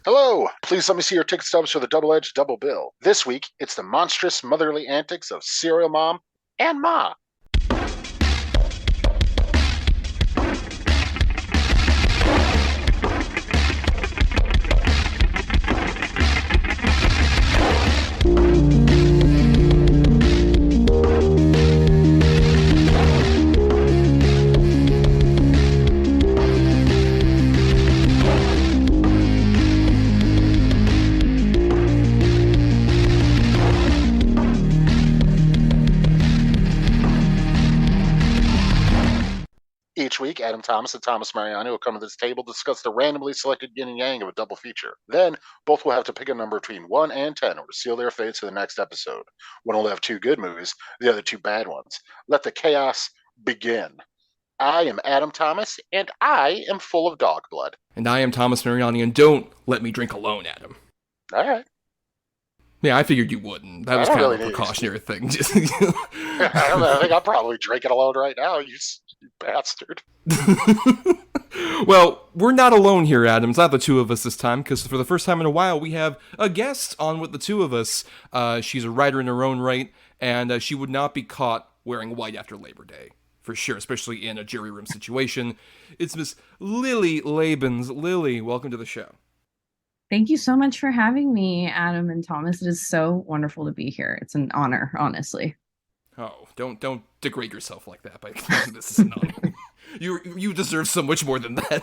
Hello! Please let me see your ticket stubs for the double-edged double bill. This week, it's the monstrous motherly antics of serial mom and ma. Each week, Adam Thomas and Thomas Mariani will come to this table to discuss the randomly selected yin and yang of a double feature. Then, both will have to pick a number between 1 and 10 or to seal their fates for the next episode. One will have two good movies, the other two bad ones. Let the chaos begin. I am Adam Thomas, and I am full of dog blood. And I am Thomas Mariani, and don't let me drink alone, Adam. All right. Yeah, I figured you wouldn't. That was kind of a precautionary thing. I don't know. I think I'm probably drinking alone right now, you bastard. Well, we're not alone here, Adam. It's not the two of us this time, because for the first time in a while, we have a guest on with the two of us. She's a writer in her own right, and she would not be caught wearing white after Labor Day, for sure, especially in a jury room situation. It's Miss Lili Labens. Lili, welcome to the show. Thank you so much for having me, Adam and Thomas. It is so wonderful to be here. It's an honor, honestly. Oh, don't degrade yourself like that by this is an honor. You deserve so much more than that.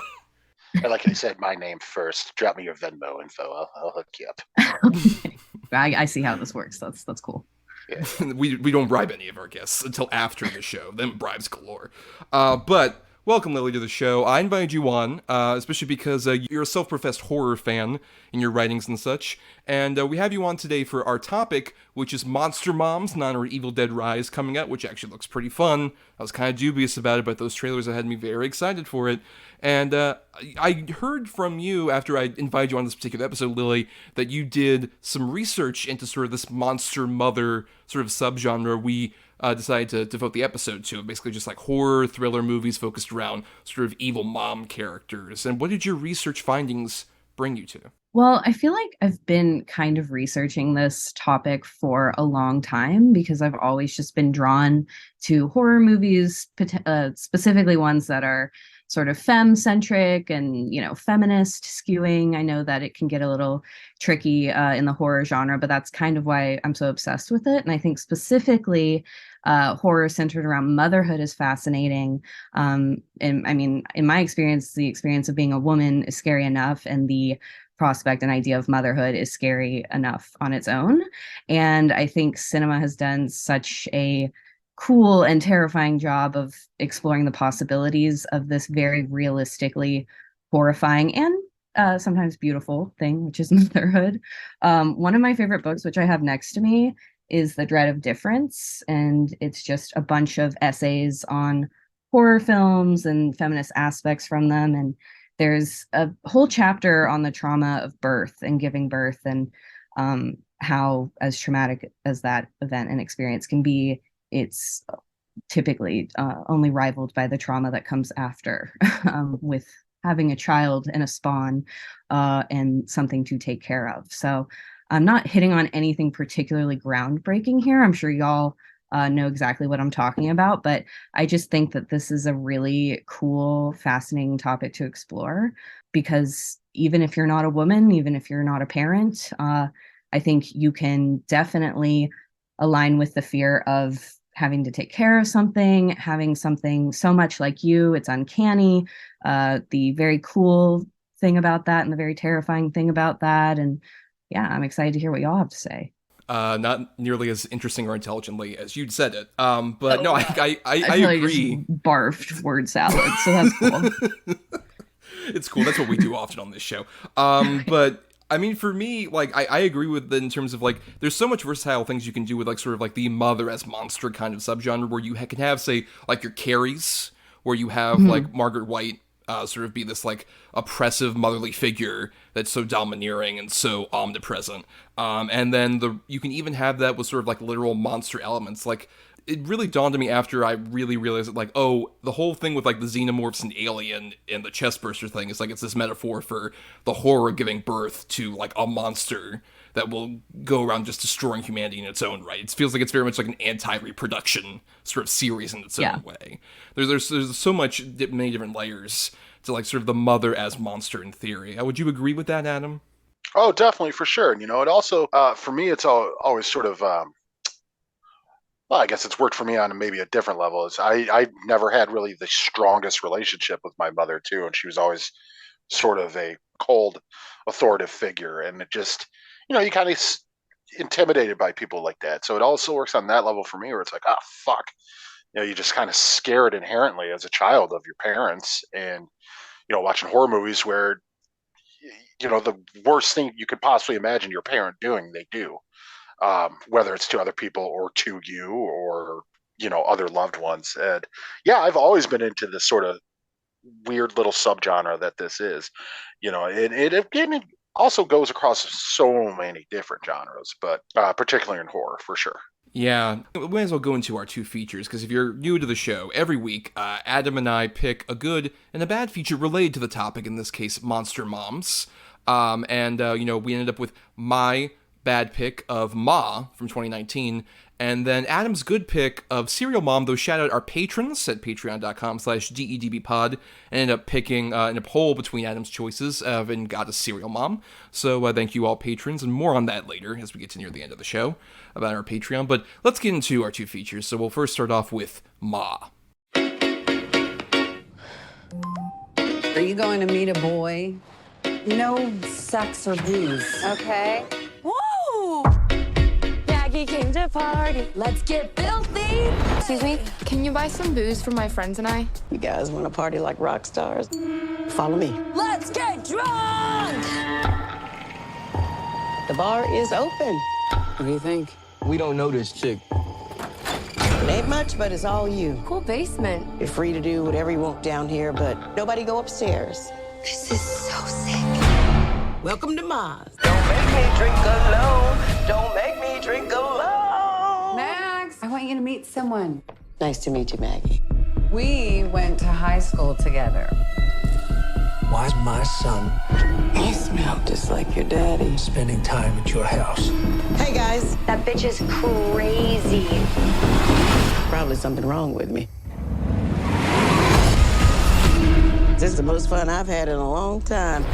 I like how you said my name first. Drop me your Venmo info. I'll hook you up. Okay. I see how this works. That's cool. Yeah. we don't bribe any of our guests until after the show. Then bribes galore. But welcome, Lili, to the show. I invited you on, especially because you're a self-professed horror fan in your writings and such. And we have you on today for our topic, which is Monster Moms, in honor of Evil Dead Rise, coming out, which actually looks pretty fun. I was kind of dubious about it, but those trailers had me very excited for it. And I heard from you, after I invited you on this particular episode, Lili, that you did some research into sort of this monster mother sort of subgenre we decided to devote the episode to. Basically just like horror, thriller movies focused around sort of evil mom characters. And what did your research findings bring you to? Well, I feel like I've been kind of researching this topic for a long time because I've always just been drawn to horror movies, specifically ones that are sort of femme-centric and, feminist skewing. I know that it can get a little tricky in the horror genre, but that's kind of why I'm so obsessed with it. And I think specifically horror centered around motherhood is fascinating. And I mean, in my experience, the experience of being a woman is scary enough, and the prospect and idea of motherhood is scary enough on its own. And I think cinema has done such a cool and terrifying job of exploring the possibilities of this very realistically horrifying and sometimes beautiful thing, which is motherhood. One of my favorite books, which I have next to me, is The Dread of Difference. And it's just a bunch of essays on horror films and feminist aspects from them. And there's a whole chapter on the trauma of birth and giving birth, and how, as traumatic as that event and experience can be, it's typically only rivaled by the trauma that comes after, with having a child and a spawn and something to take care of. So I'm not hitting on anything particularly groundbreaking here. I'm sure y'all know exactly what I'm talking about, but I just think that this is a really cool, fascinating topic to explore, because even if you're not a woman, even if you're not a parent, I think you can definitely align with the fear of having to take care of something, having something so much like you. It's uncanny. The very cool thing about that and the very terrifying thing about that. And yeah, I'm excited to hear what y'all have to say. Not nearly as interesting or intelligently as you'd said it. But no, I agree. Like just barfed word salad, so that's cool. It's cool. That's what we do often on this show. But I mean, for me, like, I agree with it in terms of, like, there's so much versatile things you can do with, like, sort of, like, the mother as monster kind of subgenre, where you can have, say, like, your Carries, where you have, like, Margaret White sort of be this, like, oppressive motherly figure that's so domineering and so omnipresent. And then you can even have that with sort of, like, literal monster elements. Like, it really dawned on me after I really realized that, like, oh, the whole thing with, like, the xenomorphs and Alien and the chestburster thing is, like, it's this metaphor for the horror giving birth to, like, a monster that will go around just destroying humanity in its own right. It feels like it's very much like an anti-reproduction sort of series in its own way. There's so much, many different layers to, like, sort of the mother as monster in theory. Would you agree with that, Adam? Oh, definitely, for sure. And, it also, for me, it's always sort of, well, I guess it's worked for me on maybe a different level. I never had really the strongest relationship with my mother, too. And she was always sort of a cold, authoritative figure. And it just, you kind of intimidated by people like that. So it also works on that level for me where it's like, ah, fuck. You just kind of scared inherently as a child of your parents. And, watching horror movies where, the worst thing you could possibly imagine your parent doing, they do. Whether it's to other people or to you or, other loved ones. And yeah, I've always been into this sort of weird little subgenre that this is, and it also goes across so many different genres, but particularly in horror, for sure. Yeah, we may as well go into our two features, because if you're new to the show, every week, Adam and I pick a good and a bad feature related to the topic, in this case, Monster Moms. We ended up with my bad pick of Ma from 2019, and then Adam's good pick of Serial Mom, though shout out our patrons at patreon.com/DEDBpod, and ended up picking in a poll between Adam's choices and got a Serial Mom. So thank you all patrons, and more on that later as we get to near the end of the show about our Patreon. But let's get into our two features. So we'll first start off with Ma. Are you going to meet a boy? No sex or booze. Okay. Whoa! Maggie came to party. Let's get filthy. Excuse me, can you buy some booze for my friends and I? You guys want to party like rock stars? Follow me. Let's get drunk! The bar is open. What do you think? We don't know this chick. It ain't much, but it's all you. Cool basement. You're free to do whatever you want down here, but nobody go upstairs. This is so sick. Welcome to Mars. Don't make me drink alone. Don't make me drink alone. Max, I want you to meet someone. Nice to meet you, Maggie. We went to high school together. Why's my son You smell just like your daddy. spending time at your house? Hey, guys. That bitch is crazy. Probably something wrong with me. This is the most fun I've had in a long time.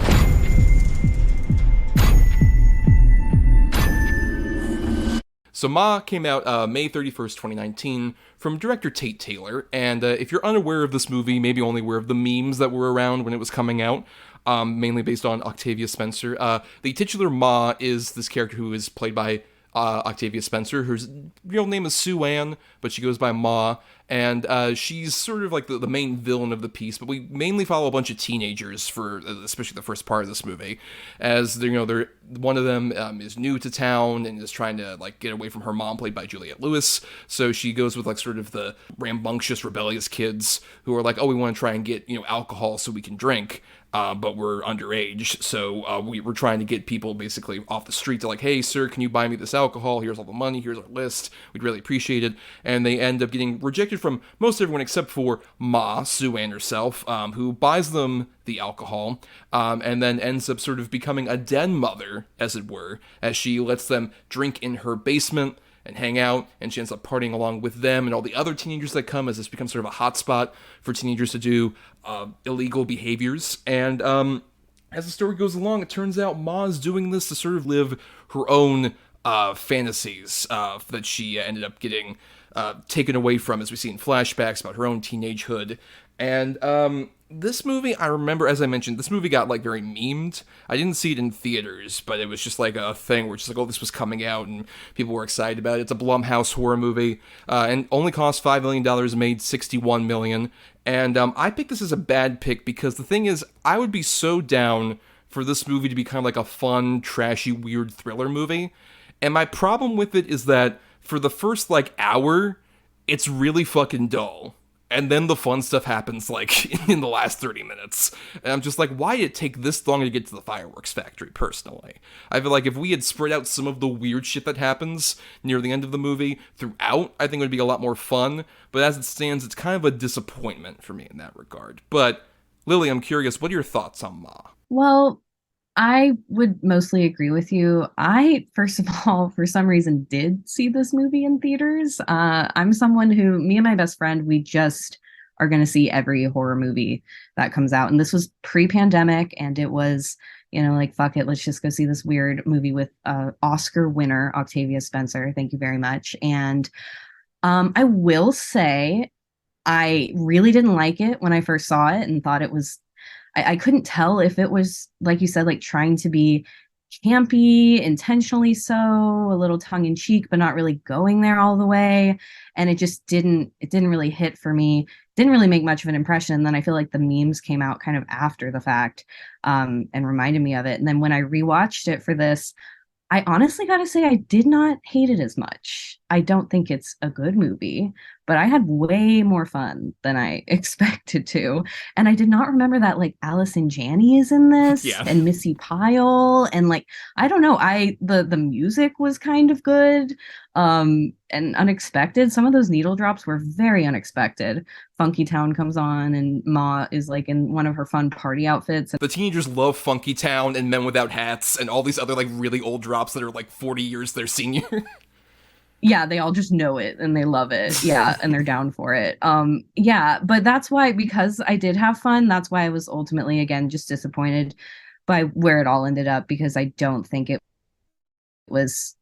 So Ma came out May 31st, 2019, from director Tate Taylor, and if you're unaware of this movie, maybe only aware of the memes that were around when it was coming out, mainly based on Octavia Spencer, the titular Ma is this character who is played by Octavia Spencer. Her real name is Sue Ann, but she goes by Ma, and she's sort of like the main villain of the piece, but we mainly follow a bunch of teenagers for especially the first part of this movie, as they're one of them is new to town and is trying to like get away from her mom, played by Juliette Lewis, so she goes with like sort of the rambunctious, rebellious kids who are like, oh, we want to try and get alcohol so we can drink, but we're underage, so we're trying to get people basically off the street to like, hey, sir, can you buy me this alcohol? Here's all the money, here's our list, we'd really appreciate it. And they end up getting rejected from most everyone except for Ma, Sue Ann herself, who buys them the alcohol, and then ends up sort of becoming a den mother, as it were, as she lets them drink in her basement and hang out, and she ends up partying along with them and all the other teenagers that come, as this becomes sort of a hotspot for teenagers to do illegal behaviors. And as the story goes along, it turns out Ma's doing this to sort of live her own fantasies that she ended up getting taken away from, as we see in flashbacks about her own teenagehood. And this movie, I remember, as I mentioned, this movie got like very memed. I didn't see it in theaters, but it was just like a thing where it's just like, oh, this was coming out and people were excited about it. It's a Blumhouse horror movie, and only cost $5 million, made $61 million. And I picked this as a bad pick because the thing is, I would be so down for this movie to be kind of like a fun, trashy, weird thriller movie. And my problem with it is that for the first like hour, it's really fucking dull. And then the fun stuff happens, like, in the last 30 minutes. And I'm just like, why did it take this long to get to the fireworks factory, personally? I feel like if we had spread out some of the weird shit that happens near the end of the movie throughout, I think it would be a lot more fun. But as it stands, it's kind of a disappointment for me in that regard. But, Lily, I'm curious, what are your thoughts on Ma? Well, I would mostly agree with you. I, first of all, for some reason, did see this movie in theaters. I'm someone who, me and my best friend, we just are going to see every horror movie that comes out. And this was pre-pandemic, and it was, like, fuck it, let's just go see this weird movie with Oscar winner Octavia Spencer. Thank you very much. And I will say, I really didn't like it when I first saw it and thought it was I couldn't tell if it was, like you said, like trying to be campy, intentionally so, a little tongue in cheek, but not really going there all the way. And it didn't really hit for me. Didn't really make much of an impression. And then I feel like the memes came out kind of after the fact, and reminded me of it. And then when I rewatched it for this, I honestly got to say, I did not hate it as much. I don't think it's a good movie, but I had way more fun than I expected to. And I did not remember that, like, Allison Janney is in this, Yeah. and Missy Pyle, and, like, I don't know, the music was kind of good, and unexpected. Some of those needle drops were very unexpected. Funky Town comes on, and Ma is, like, in one of her fun party outfits. The teenagers love Funky Town and Men Without Hats and all these other, like, really old drops that are, like, 40 years their senior. Yeah, they all just know it and they love it. Yeah, and they're down for it. Yeah, but that's why, because I did have fun, that's why I was ultimately, again, just disappointed by where it all ended up, because I don't think it was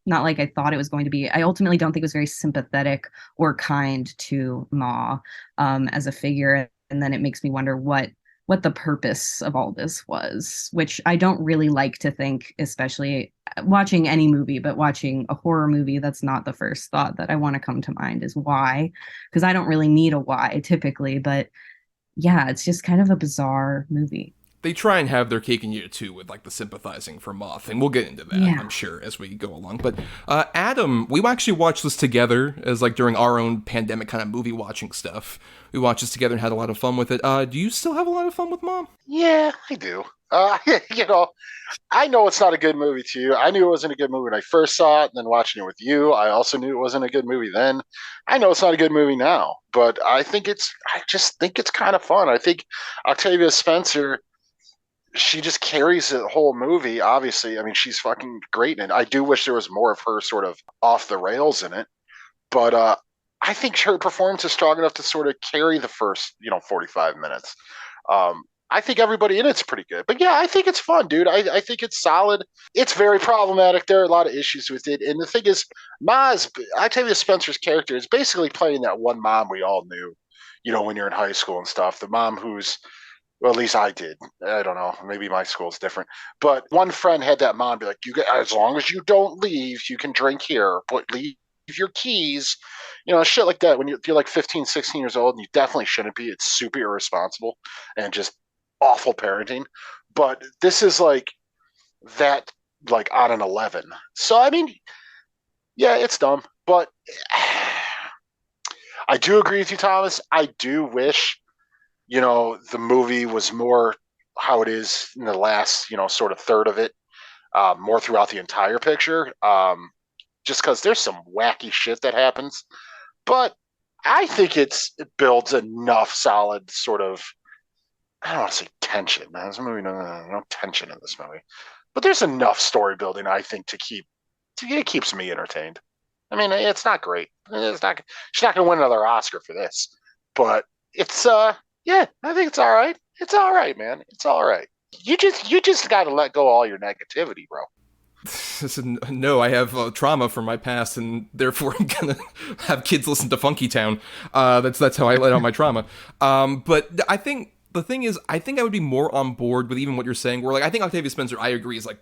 not like I thought it was going to be. I ultimately don't think it was very sympathetic or kind to Ma, as a figure. And then it makes me wonder what the purpose of all this was, which I don't really like to think, especially watching any movie, but watching a horror movie, that's not the first thought that I want to come to mind, is why, because I don't really need a why typically. But yeah, it's just kind of a bizarre movie. They try and have their cake and eat it too with, like, the sympathizing for Moth, and we'll get into that, Yeah. I'm sure, as we go along. But Adam, we actually watched this together as, like, during our own pandemic kind of movie watching stuff. We watched this together and had a lot of fun with it. Do you still have a lot of fun with Mom? Yeah, I do. I know it's not a good movie to you. I knew it wasn't a good movie when I first saw it, and then watching it with you, I also knew it wasn't a good movie then. I know it's not a good movie now, but I just think it's kind of fun. I think Octavia Spencer, she just carries the whole movie. Obviously, I mean, she's fucking great in it. I do wish there was more of her sort of off the rails in it, but I think her performance is strong enough to sort of carry the first, 45 minutes. I think everybody in it's pretty good, but yeah, I think it's fun, dude. I think it's solid. It's very problematic. There are a lot of issues with it, and the thing is, Octavia Spencer's character is basically playing that one mom we all knew, when you're in high school and stuff. The mom who's, well, at least I did. I don't know. Maybe my school's different. But one friend had that mom be like, as long as you don't leave, you can drink here, but leave your keys, shit like that. When you're like 15, 16 years old, and you definitely shouldn't be. It's super irresponsible and just awful parenting. But this is like that, like on an 11. So, I mean, yeah, it's dumb. But I do agree with you, Thomas. I do wish the movie was more how it is in the last, sort of third of it, more throughout the entire picture, just because there's some wacky shit that happens. But I think it builds enough solid sort of, I don't want to say tension. This movie, no tension in this movie. But there's enough story building, I think, it keeps me entertained. I mean, it's not great. She's not going to win another Oscar for this. But it's, yeah, I think it's all right. It's all right, man. It's all right. You just got to let go of all your negativity, bro. No, I have trauma from my past, and therefore I'm gonna have kids listen to Funky Town. That's how I let out my trauma. But I think the thing is, I think I would be more on board with even what you're saying. Where, like, I think Octavia Spencer, I agree, is like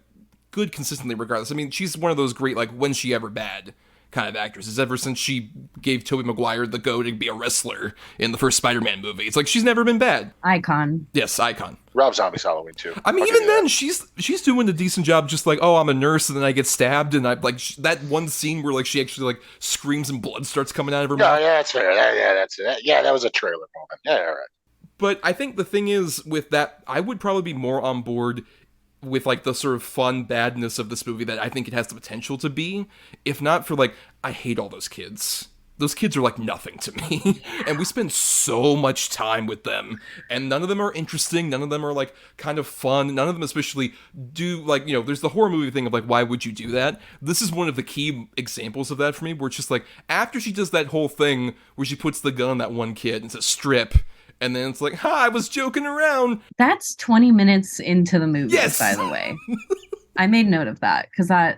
good consistently regardless. I mean, she's one of those great, like, when she ever bad kind of actress. It's ever since she gave Tobey Maguire the go to be a wrestler in the first Spider-Man movie. It's like she's never been bad. Icon. Yes, icon. Rob Zombie's Halloween too. I mean, even then, she's doing a decent job. Just like, oh, I'm a nurse, and then I get stabbed, and I like that one scene where like she actually like screams and blood starts coming out of her mouth. Yeah, that's fair. That's it. Yeah, that was a trailer moment. Yeah, all right. But I think the thing is with that, I would probably be more on board with like the sort of fun badness of this movie that I think it has the potential to be, if not for like, I hate all those kids. Those kids are like nothing to me, and we spend so much time with them, and none of them are interesting, none of them are like kind of fun, none of them especially do like, you know, there's the horror movie thing of like, why would you do that? This is one of the key examples of that for me, where it's just like, after she does that whole thing where she puts the gun on that one kid and says, strip, and then it's like, ha, I was joking around. That's 20 minutes into the movie, yes! By the way. I made note of that, because I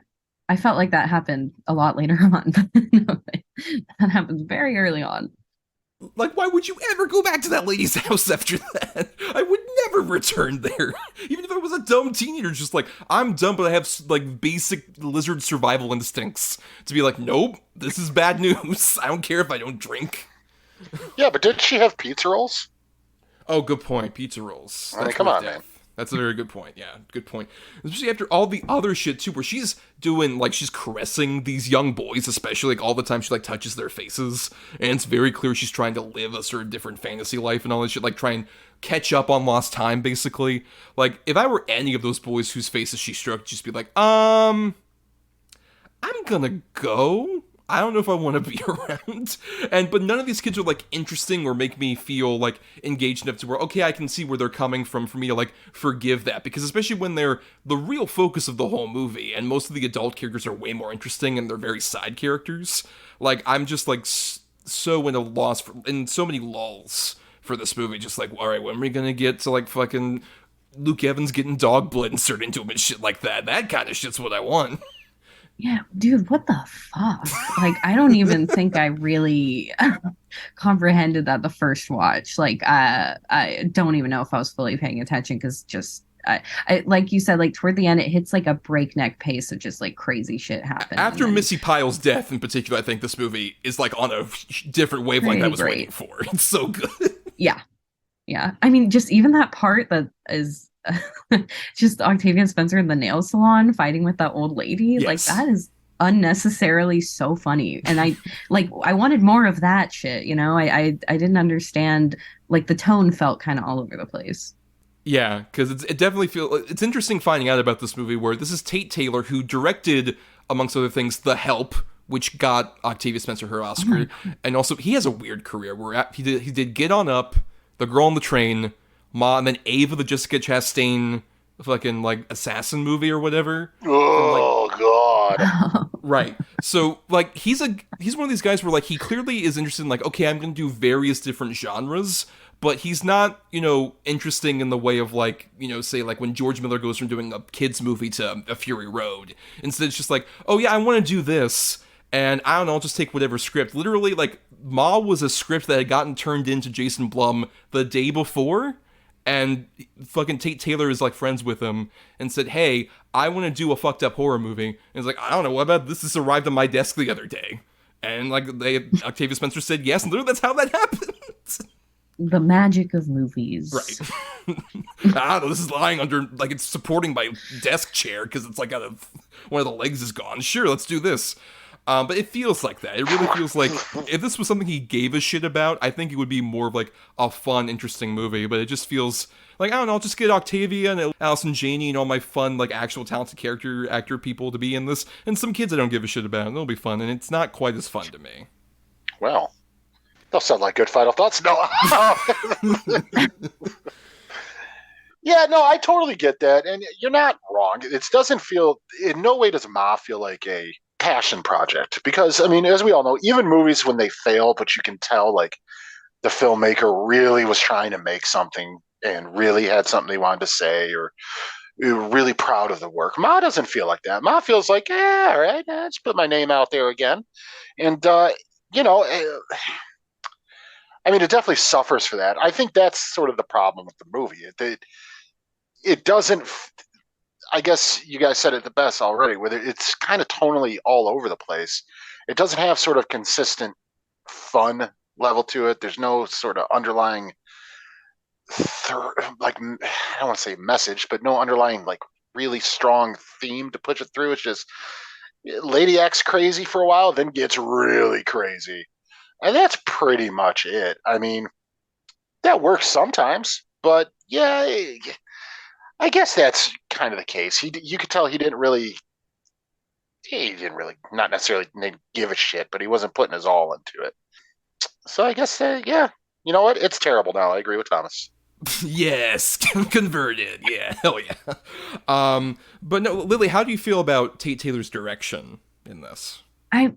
felt like that happened a lot later on. No, that happens very early on. Like, why would you ever go back to that lady's house after that? I would never return there. Even if I was a dumb teenager, just like, I'm dumb, but I have, like, basic lizard survival instincts. To be like, nope, this is bad news. I don't care if I don't drink. Yeah, but didn't she have pizza rolls? Oh, good point. Pizza rolls. I mean, come on, man. That's a very good point. Yeah, good point. Especially after all the other shit, too, where she's doing, like, she's caressing these young boys, especially, like, all the time she, like, touches their faces. And it's very clear she's trying to live a sort of different fantasy life and all this shit, like, try and catch up on lost time, basically. Like, if I were any of those boys whose faces she stroked, just be like, I'm gonna go. I don't know if I want to be around. But none of these kids are like interesting or make me feel like engaged enough to where, okay, I can see where they're coming from for me to like forgive that. Because especially when they're the real focus of the whole movie and most of the adult characters are way more interesting and they're very side characters. Like, I'm just like so in a loss in so many lulls for this movie. Just like, all right, when are we going to get to like fucking Luke Evans getting dog blood inserted into him and shit like that? That kind of shit's what I want. Yeah, dude, what the fuck? Like, I don't even think I really comprehended that the first watch. Like, I don't even know if I was fully paying attention because just, I like you said, like toward the end, it hits like a breakneck pace of just like crazy shit happening. After Missy Pyle's death in particular, I think this movie is like on a different wavelength I was waiting for. It's so good. Yeah. Yeah. I mean, just even that part that is just Octavia Spencer in the nail salon fighting with that old lady. Yes. Like, that is unnecessarily so funny. And I wanted more of that shit, you know? I didn't understand, like, the tone felt kind of all over the place. Yeah, because it definitely feels... It's interesting finding out about this movie where this is Tate Taylor, who directed, amongst other things, The Help, which got Octavia Spencer her Oscar. And also, he has a weird career where he did Get On Up, The Girl on the Train, Ma, and then Ava, the Jessica Chastain fucking, like, assassin movie or whatever. Oh, God. Right. So, like, he's one of these guys where, like, he clearly is interested in, like, okay, I'm going to do various different genres, but he's not, you know, interesting in the way of, like, you know, say, like, when George Miller goes from doing a kid's movie to A Fury Road. Instead, it's just like, oh, yeah, I want to do this, and I don't know, I'll just take whatever script. Literally, like, Ma was a script that had gotten turned into Jason Blum the day before, and fucking Tate Taylor is, like, friends with him, and said, hey, I want to do a fucked up horror movie. And he's like, I don't know, what about this? This arrived on my desk the other day. And, like, Octavia Spencer said yes, and literally that's how that happened. The magic of movies. Right. I don't know, this is lying under, like, it's supporting my desk chair, because it's, like, one of the legs is gone. Sure, let's do this. But it feels like that. It really feels like if this was something he gave a shit about, I think it would be more of like a fun, interesting movie. But it just feels like, I don't know, I'll just get Octavia and Allison Janney and all my fun, like, actual talented actor people to be in this. And some kids I don't give a shit about. And it'll be fun. And it's not quite as fun to me. Well, they'll sound like good final thoughts. No. Yeah, no, I totally get that. And you're not wrong. It doesn't feel, in no way does Ma feel like a passion project, because I mean, as we all know, even movies when they fail, but you can tell like the filmmaker really was trying to make something and really had something they wanted to say, or really proud of the work. Ma doesn't feel like that. Ma feels like, yeah, all right, let's put my name out there again. And you know, I mean, it definitely suffers for that. I think that's sort of the problem with the movie. It doesn't, I guess you guys said it the best already. Where it's kind of tonally all over the place. It doesn't have sort of consistent fun level to it. There's no sort of underlying, like I don't want to say message, but no underlying like really strong theme to push it through. It's just Lady acts crazy for a while, then gets really crazy, and that's pretty much it. I mean, that works sometimes, but yeah, I guess that's kind of the case. You could tell he didn't really, not necessarily give a shit, but he wasn't putting his all into it. So I guess, yeah, you know what? It's terrible now. I agree with Thomas. Yes, converted. Yeah, hell yeah. But no, Lily, how do you feel about Tate Taylor's direction in this? I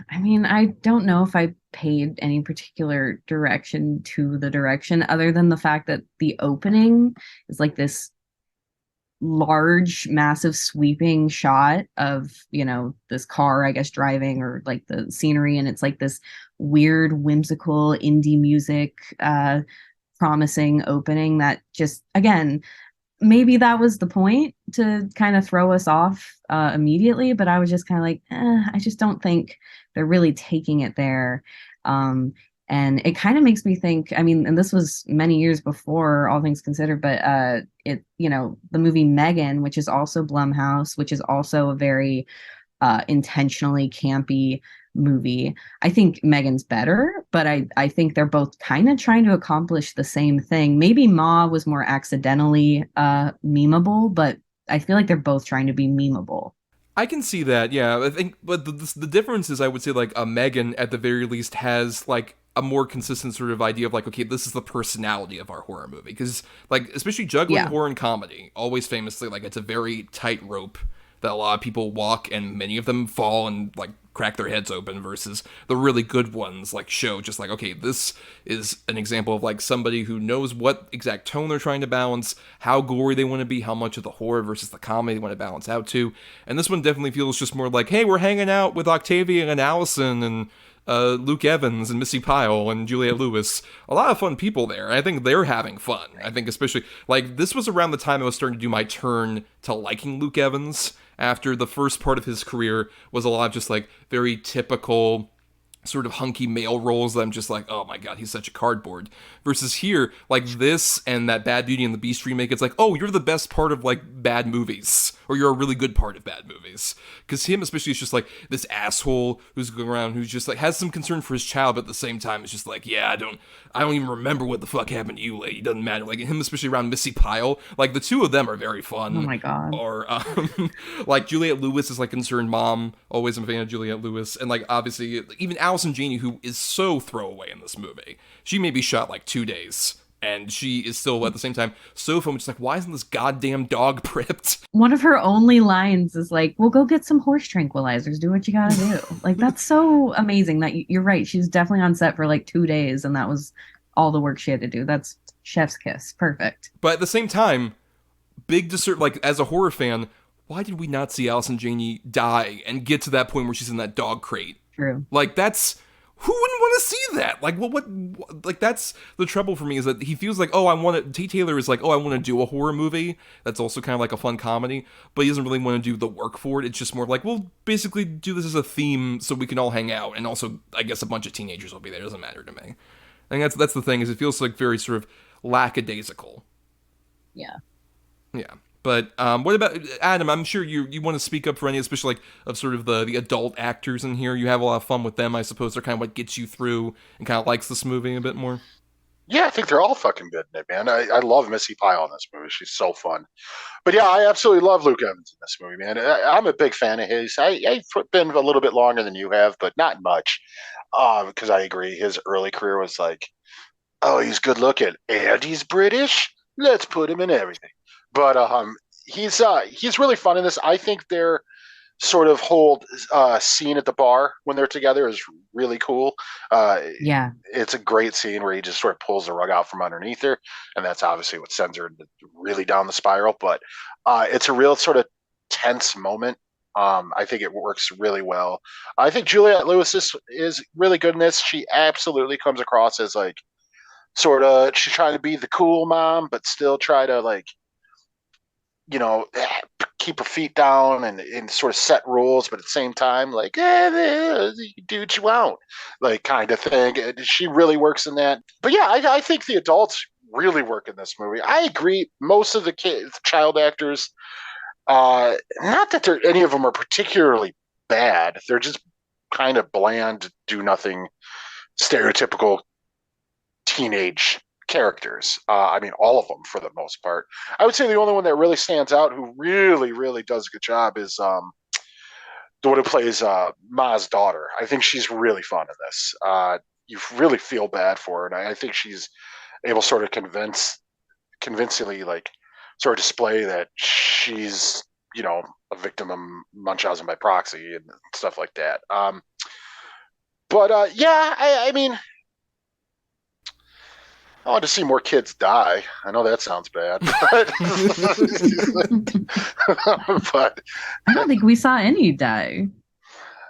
I mean, I don't know if I paid any particular direction to the direction other than the fact that the opening is like this large, massive, sweeping shot of, this car, I guess, driving or like the scenery. And it's like this weird, whimsical indie music, promising opening that just, again, maybe that was the point to kind of throw us off immediately, but I was just kind of like, I just don't think they're really taking it there. And it kind of makes me think, I mean, and this was many years before All Things Considered, but the movie Megan, which is also Blumhouse, which is also a very intentionally campy movie. I think Megan's better, but I think they're both kind of trying to accomplish the same thing. Maybe Ma was more accidentally memeable, but I feel like they're both trying to be memeable. I can see that, yeah. I think, but the difference is, I would say, like, a Megan at the very least has like a more consistent sort of idea of like, okay, this is the personality of our horror movie, because like, especially juggling horror and comedy, always famously, like, it's a very tight rope that a lot of people walk, and many of them fall and like crack their heads open, versus the really good ones like show just like, okay, this is an example of like somebody who knows what exact tone they're trying to balance, how gory they want to be, how much of the horror versus the comedy they want to balance out to. And this one definitely feels just more like, hey, we're hanging out with Octavia and Allison and Luke Evans and Missy Pyle and Juliette Lewis. A lot of fun people there. I think they're having fun. I think especially, like, this was around the time I was starting to do my turn to liking Luke Evans, after the first part of his career was a lot of just like very typical sort of hunky male roles that I'm just like, oh my god, he's such a cardboard. Versus here, like this and that Bad Beauty and the Beast remake, it's like, oh, you're the best part of like bad movies, or you're a really good part of bad movies. Because him especially is just like this asshole who's going around, who's just like has some concern for his child, but at the same time it's just like, yeah, I don't even remember what the fuck happened to you, lady. It doesn't matter. Like him especially around Missy Pyle, like the two of them are very fun. Oh my god. Or like Juliette Lewis is like concerned mom. Always am a fan of Juliette Lewis, and like obviously even Allison Janney, who is so throwaway in this movie. She may be shot like 2 days, and she is still at the same time so fun. Just like, why isn't this goddamn dog prepped? One of her only lines is like, "Well, go get some horse tranquilizers. Do what you gotta do." Like, that's so amazing. That you're right. She was definitely on set for like 2 days, and that was all the work she had to do. That's chef's kiss. Perfect. But at the same time, big dessert. Like, as a horror fan, why did we not see Allison Janney die and get to that point where she's in that dog crate? True. Like, that's... Who wouldn't want to see that? Like, what, like, that's the trouble for me, is that he feels like, oh, Tate Taylor is like, oh, I want to do a horror movie that's also kind of like a fun comedy, but he doesn't really want to do the work for it. It's just more like, we'll basically do this as a theme so we can all hang out, and also, I guess, a bunch of teenagers will be there. It doesn't matter to me. I think that's the thing, is it feels like very sort of lackadaisical. Yeah. Yeah. But what about Adam? I'm sure you want to speak up for any, especially like of sort of the adult actors in here. You have a lot of fun with them. I suppose they're kind of what gets you through and kind of likes this movie a bit more. Yeah, I think they're all fucking good in it, man. I love Missy Pyle in this movie. She's so fun. But yeah, I absolutely love Luke Evans in this movie, man. I'm a big fan of his. I've been a little bit longer than you have, but not much. Because I agree, his early career was like, oh, he's good looking and he's British. Let's put him in everything. But he's really fun in this. I think their sort of whole scene at the bar when they're together is really cool. Yeah, it's a great scene where he just sort of pulls the rug out from underneath her, and that's obviously what sends her really down the spiral. But it's a real sort of tense moment. I think it works really well. I think Juliette Lewis is really good in this. She absolutely comes across as like sort of, she's trying to be the cool mom, but still try to like keep her feet down and sort of set rules, but at the same time, like, do what you want, like, kind of thing. And she really works in that. But yeah, I think the adults really work in this movie. I agree. Most of the child actors, not that any of them are particularly bad. They're just kind of bland, do nothing, stereotypical teenage characters. I mean, all of them for the most part. I would say the only one that really stands out, who really, really does a good job, is the one who plays Ma's daughter. I think she's really fun in this. You really feel bad for her, and I think she's able to sort of convincingly, like, sort of display that she's, a victim of Munchausen by proxy and stuff like that. But yeah, I mean, I want to see more kids die. I know that sounds bad, but I don't think we saw any die.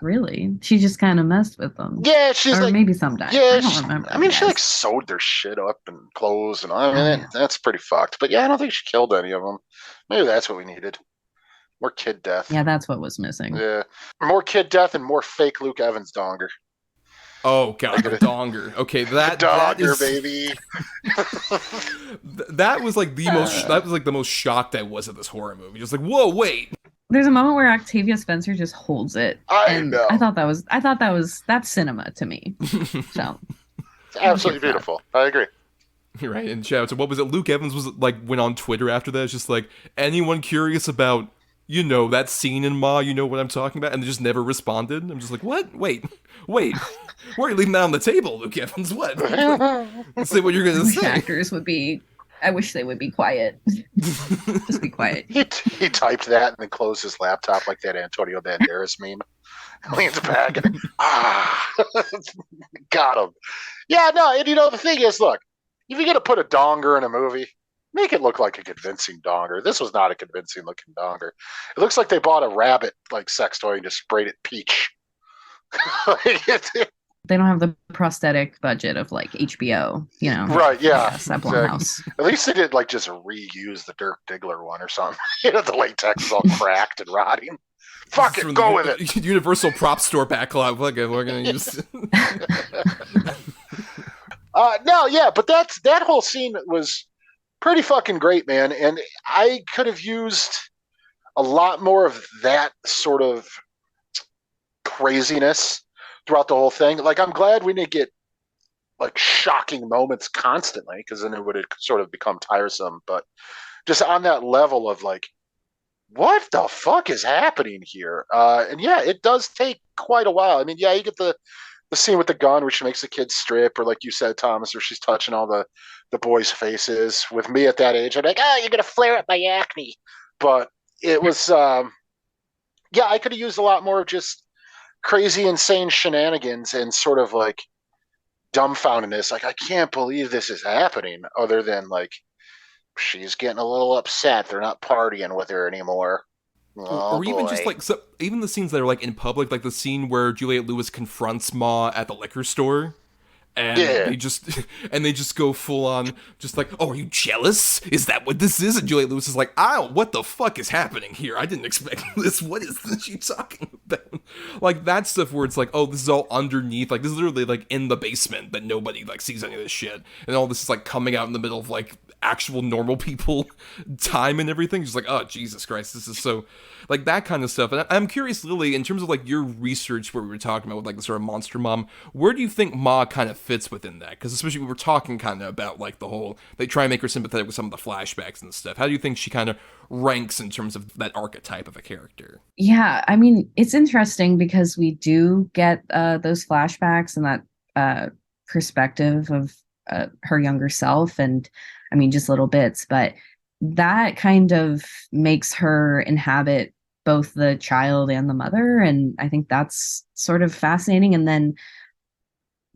Really, she just kind of messed with them. Yeah, she's or like, maybe some died. Yeah, I don't remember. I mean, she like sewed their shit up and clothes, and I mean, yeah. that's pretty fucked. But yeah, I don't think she killed any of them. Maybe that's what we needed. More kid death. Yeah, that's what was missing. Yeah, more kid death and more fake Luke Evans donger. Oh god, the donger. Okay, that donger, is... baby. That was like the most. That was like the most shocked I was at this horror movie. Just like, whoa, wait. There's a moment where Octavia Spencer just holds it. I know. I thought that's cinema to me. So it's absolutely beautiful. I agree. You're right. And shout out to, what was it? Luke Evans was like, went on Twitter after that. It's just like, anyone curious about, that scene in Ma, you know what I'm talking about? And they just never responded. I'm just like, what? Wait. Why are you leaving that on the table, Luke Evans? What? Say what you're going to say. Actors would be, I wish they would be quiet. Just be quiet. He typed that and then closed his laptop like that Antonio Banderas meme. Leans back and got him. Yeah, no, and the thing is, look, if you're gonna put a donger in a movie, make it look like a convincing donger. This was not a convincing looking donger. It looks like they bought a rabbit like sex toy and just sprayed it peach. They don't have the prosthetic budget of like HBO, Right, yeah. Exactly. At least they did like just reuse the Dirk Diggler one or something. The latex is all cracked and rotting. Fuck it, go with it. Universal prop store backlog. We're gonna use. No, yeah, but that whole scene was pretty fucking great, man. And I could have used a lot more of that sort of craziness throughout the whole thing. Like, I'm glad we didn't get like shocking moments constantly, because then it would have sort of become tiresome. But just on that level of like, what the fuck is happening here? And yeah, it does take quite a while. I mean, yeah, you get the scene with the gun, which makes the kid strip, or like you said, Thomas, or she's touching all the boys' faces. With me at that age, I'm like, oh, you're gonna flare up my acne. But it was, yeah, I could have used a lot more of just crazy, insane shenanigans and sort of like dumbfoundedness. Like, I can't believe this is happening. Other than like, she's getting a little upset. They're not partying with her anymore. Oh, or even just like, so even the scenes that are like in public, like the scene where Juliette Lewis confronts Ma at the liquor store, and they just go full on, just like, oh, are you jealous? Is that what this is? And Juliette Lewis is like, what the fuck is happening here? I didn't expect this. What is this you talking about? Like, that stuff where it's like, oh, this is all underneath, like this is literally like in the basement, but nobody like sees any of this shit, and all this is like coming out in the middle of like actual normal people time and everything. Just like, oh, Jesus Christ, this is so, like, that kind of stuff. And I'm curious, Lily, in terms of like your research, where we were talking about with like the sort of monster mom, where do you think Ma kind of fits within that? Because especially we were talking kind of about like the whole, they try and make her sympathetic with some of the flashbacks and stuff. How do you think she kind of ranks in terms of that archetype of a character? Yeah, I mean, it's interesting because we do get those flashbacks and that perspective of her younger self, and I mean, just little bits, but that kind of makes her inhabit both the child and the mother. And I think that's sort of fascinating. And then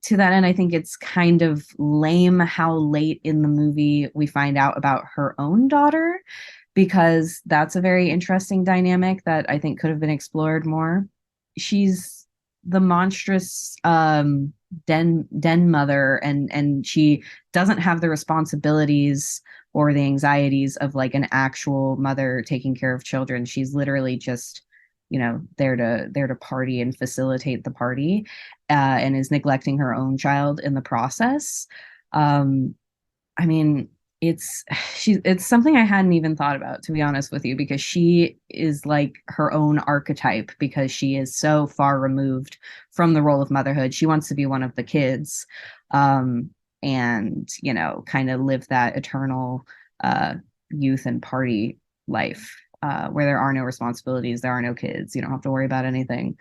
to that end, I think it's kind of lame how late in the movie we find out about her own daughter, because that's a very interesting dynamic that I think could have been explored more. She's the monstrous den mother, and she doesn't have the responsibilities or the anxieties of like an actual mother taking care of children. She's literally just, there to party and facilitate the party, and is neglecting her own child in the process. I mean, it's something I hadn't even thought about, to be honest with you, because she is like her own archetype, because she is so far removed from the role of motherhood. She wants to be one of the kids, and kind of live that eternal youth and party life, where there are no responsibilities, there are no kids, you don't have to worry about anything.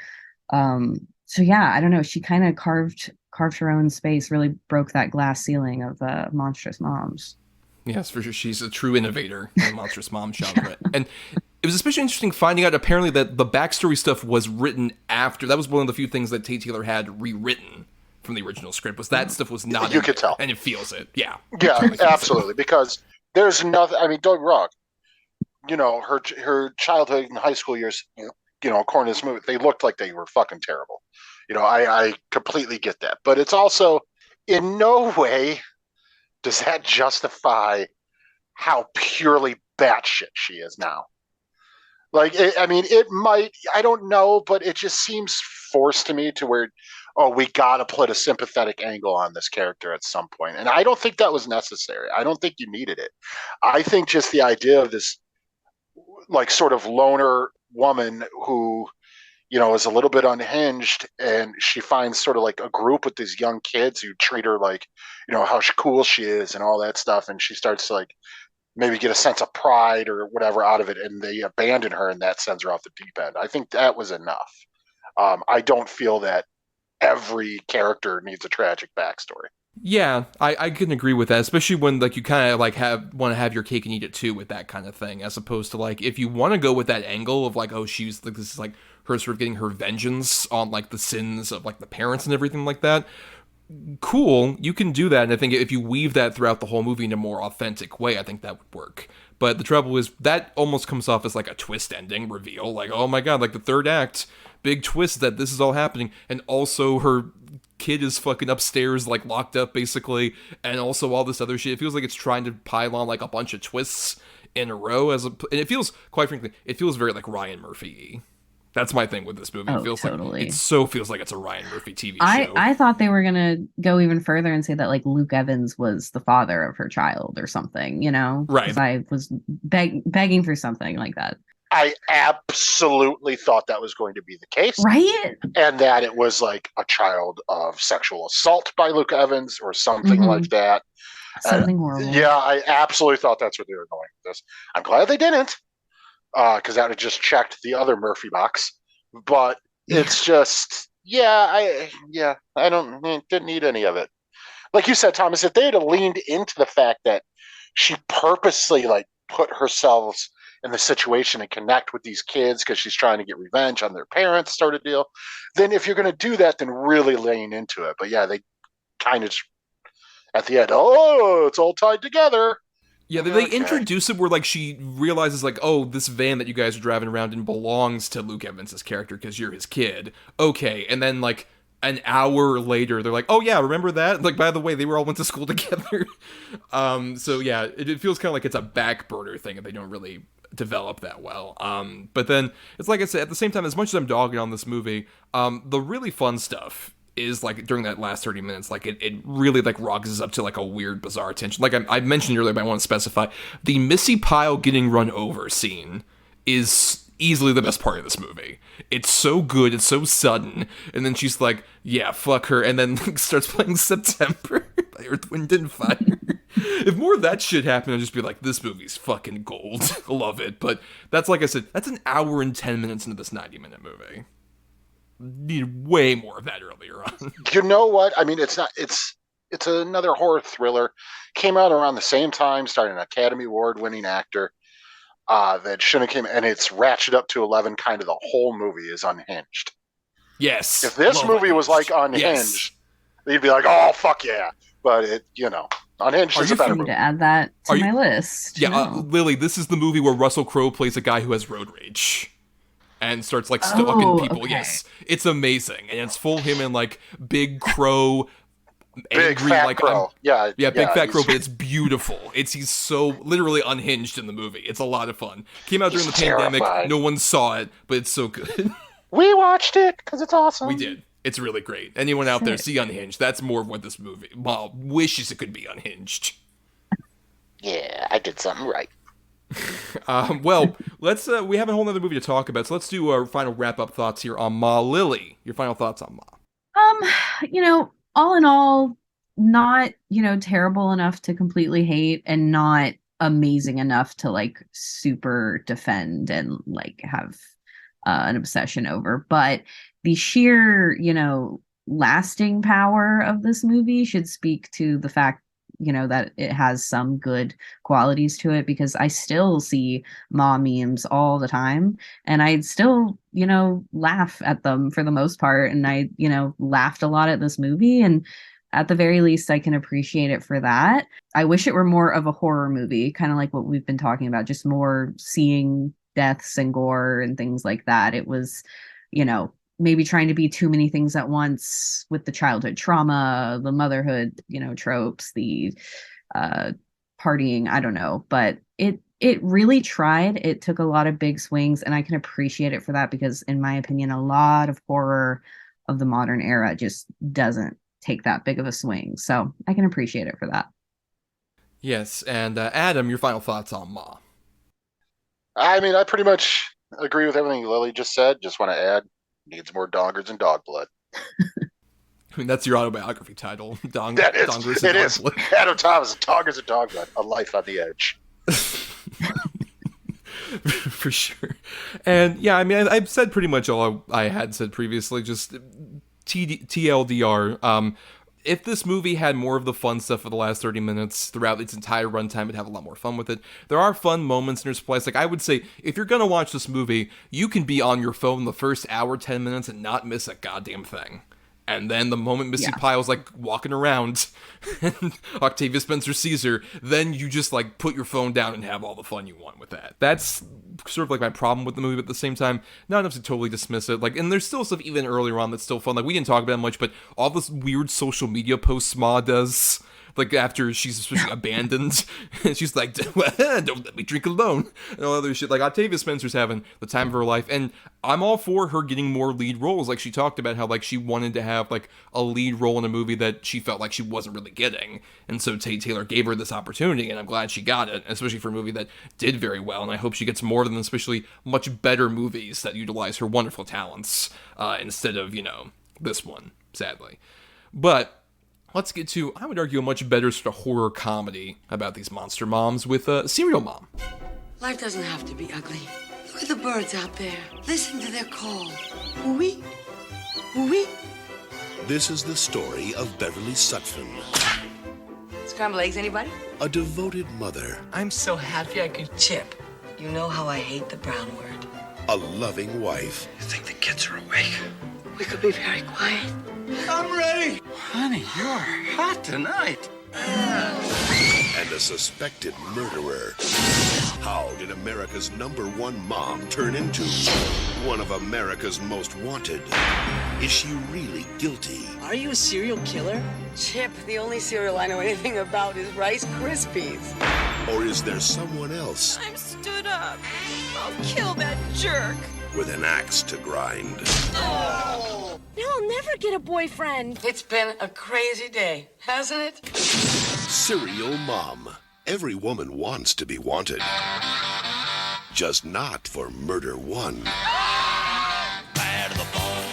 So yeah, I don't know, she kind of carved her own space, really broke that glass ceiling of monstrous moms. Yes, for sure. She's a true innovator in the monstrous mom genre. And it was especially interesting finding out apparently that the backstory stuff was written after. That was one of the few things that Taylor had rewritten from the original script, was that stuff was not you could tell. And it feels it. Yeah. Yeah, absolutely. Because there's nothing, I mean, don't get me wrong. Her childhood and high school years, according to this movie, they looked like they were fucking terrible. I completely get that. But it's also, in no way does that justify how purely batshit she is now. Like, it might, I don't know, but it just seems forced to me to where, we got to put a sympathetic angle on this character at some point. And I don't think that was necessary. I don't think you needed it. I think just the idea of this, like, sort of loner woman who, is a little bit unhinged, and she finds sort of like a group with these young kids who treat her like, how cool she is and all that stuff. And she starts to like maybe get a sense of pride or whatever out of it. And they abandon her, and that sends her off the deep end. I think that was enough. I don't feel that every character needs a tragic backstory. Yeah, I can agree with that, especially when like you kind of like want to have your cake and eat it too with that kind of thing, as opposed to like if you want to go with that angle of like, oh, she's like, this is like her sort of getting her vengeance on like the sins of like the parents and everything like that. Cool, you can do that, and I think if you weave that throughout the whole movie in a more authentic way, I think that would work. But the trouble is that almost comes off as like a twist ending reveal, like, oh my god, like the third act, big twist that this is all happening, and also her kid is fucking upstairs, like locked up basically, and also all this other shit. It feels like it's trying to pile on like a bunch of twists in a row, and it feels, quite frankly, it feels very like Ryan Murphy-y. That's my thing with this movie. It feels totally. Like it feels like it's a Ryan Murphy TV show. I thought they were gonna go even further and say that like Luke Evans was the father of her child or something, right? Because I was begging for something like that. I absolutely thought that was going to be the case, right? And that it was like a child of sexual assault by Luke Evans or something like that. Something horrible. Yeah, I absolutely thought that's where they were going with this. I'm glad they didn't. Because that would just checked the other Murphy box, but it's just, I didn't need any of it. Like you said, Thomas, if they had leaned into the fact that she purposely like put herself in the situation and connect with these kids because she's trying to get revenge on their parents, sort of deal, then if you're going to do that, then really lean into it. But yeah, they kind of at the end, it's all tied together. Yeah, they introduce it where, like, she realizes, like, oh, this van that you guys are driving around in belongs to Luke Evans' character because you're his kid. Okay, and then, like, an hour later, they're like, oh, yeah, remember that? Like, by the way, they all went to school together. So, yeah, it feels kind of like it's a back burner thing and they don't really develop that well. But then, it's like I said, at the same time, as much as I'm dogging on this movie, the really fun stuff is like during that last 30 minutes, like it really like rises up to like a weird, bizarre tension. Like I mentioned earlier, but I want to specify the Missy Pyle getting run over scene is easily the best part of this movie. It's so good, it's so sudden, and then she's like, yeah, fuck her, and then like, starts playing September by Earth, Wind and Fire. If more of that shit happened, I'd just be like, this movie's fucking gold. Love it. But that's, like I said, that's an hour and 10 minutes into this 90-minute movie. Need way more of that earlier on. You know what? I mean, it's another horror thriller. Came out around the same time, starring an Academy Award winning actor that shouldn't have came, and it's ratcheted up to 11. Kind of the whole movie is unhinged. Yes. If this movie was like Unhinged, you'd be like, oh fuck yeah. But it, Unhinged is a better movie. To add that to my list. Yeah, Lily, this is the movie where Russell Crowe plays a guy who has road rage and starts like stalking people. Okay. Yes, it's amazing, and it's full him and like Big Crow Big angry, fat like crow. Yeah, big fat crow, but it's beautiful. He's so literally unhinged in the movie. It's a lot of fun. Came out during the pandemic. terrifying. No one saw it, but it's so good. We watched it because it's awesome. We did. It's really great. Anyone out there, see Unhinged. That's more of what this movie wishes it could be Unhinged. Yeah, I did something right. Well, let's. We have a whole other movie to talk about, so let's do our final wrap-up thoughts here on Ma. Lily, your final thoughts on Ma. All in all, not, terrible enough to completely hate and not amazing enough to like super defend and like have an obsession over. But the sheer, lasting power of this movie should speak to the fact, that it has some good qualities to it, because I still see Ma memes all the time and I'd still, laugh at them for the most part. And I, laughed a lot at this movie, and at the very least, I can appreciate it for that. I wish it were more of a horror movie, kind of like what we've been talking about, just more seeing deaths and gore and things like that. It was, maybe trying to be too many things at once with the childhood trauma, the motherhood, tropes, the partying, I don't know, but it really tried. It took a lot of big swings, and I can appreciate it for that, because in my opinion, a lot of horror of the modern era just doesn't take that big of a swing. So I can appreciate it for that. Yes, and Adam, your final thoughts on Ma. I mean, I pretty much agree with everything Lily just said. Just want to add, needs more doggers and dog blood. I mean, that's your autobiography title. That is. Dongers It and is. Dog Blood. Adam Thomas, Doggers and Dog Blood, A Life on the Edge. For sure. And yeah, I mean, I've said pretty much all I had said previously, just TLDR. If this movie had more of the fun stuff for the last 30 minutes throughout its entire runtime, it'd have a lot more fun with it. There are fun moments interspersed. Like, I would say, if you're gonna watch this movie, you can be on your phone the first hour, 10 minutes, and not miss a goddamn thing. And then the moment Missy Pyle's like walking around and Octavia Spencer sees her, then you just like put your phone down and have all the fun you want with that. That's sort of like my problem with the movie, but at the same time, not enough to totally dismiss it. Like, and there's still stuff even earlier on that's still fun. Like, we didn't talk about it much, but all this weird social media posts Ma does, like after she's especially abandoned, and she's like, don't let me drink alone, and all other shit. Like, Octavia Spencer's having the time of her life, and I'm all for her getting more lead roles. Like, she talked about how like she wanted to have like a lead role in a movie that she felt like she wasn't really getting, and so Taylor gave her this opportunity, and I'm glad she got it, especially for a movie that did very well, and I hope she gets more of them, especially much better movies that utilize her wonderful talents instead of, this one, sadly. But let's get to, I would argue, a much better sort of horror comedy about these monster moms with Serial Mom. Life doesn't have to be ugly. Look at the birds out there. Listen to their call. Ooh-wee. Ooh-wee. This is the story of Beverly Sutphin. Scrambled eggs, anybody? A devoted mother. I'm so happy I could chip. You know how I hate the brown word. A loving wife. You think the kids are awake? We could be very quiet. I'm ready. Honey, you're hot tonight. And a suspected murderer. How did America's #1 mom turn into one of America's most wanted? Is she really guilty? Are you a serial killer? Chip, the only cereal I know anything about is Rice Krispies. Or is there someone else I'm stood up. I'll kill that jerk. with an axe to grind? Now I'll never get a boyfriend. It's been a crazy day, hasn't it? Serial Mom. Every woman wants to be wanted. Just not for Murder One. Bad to the bone.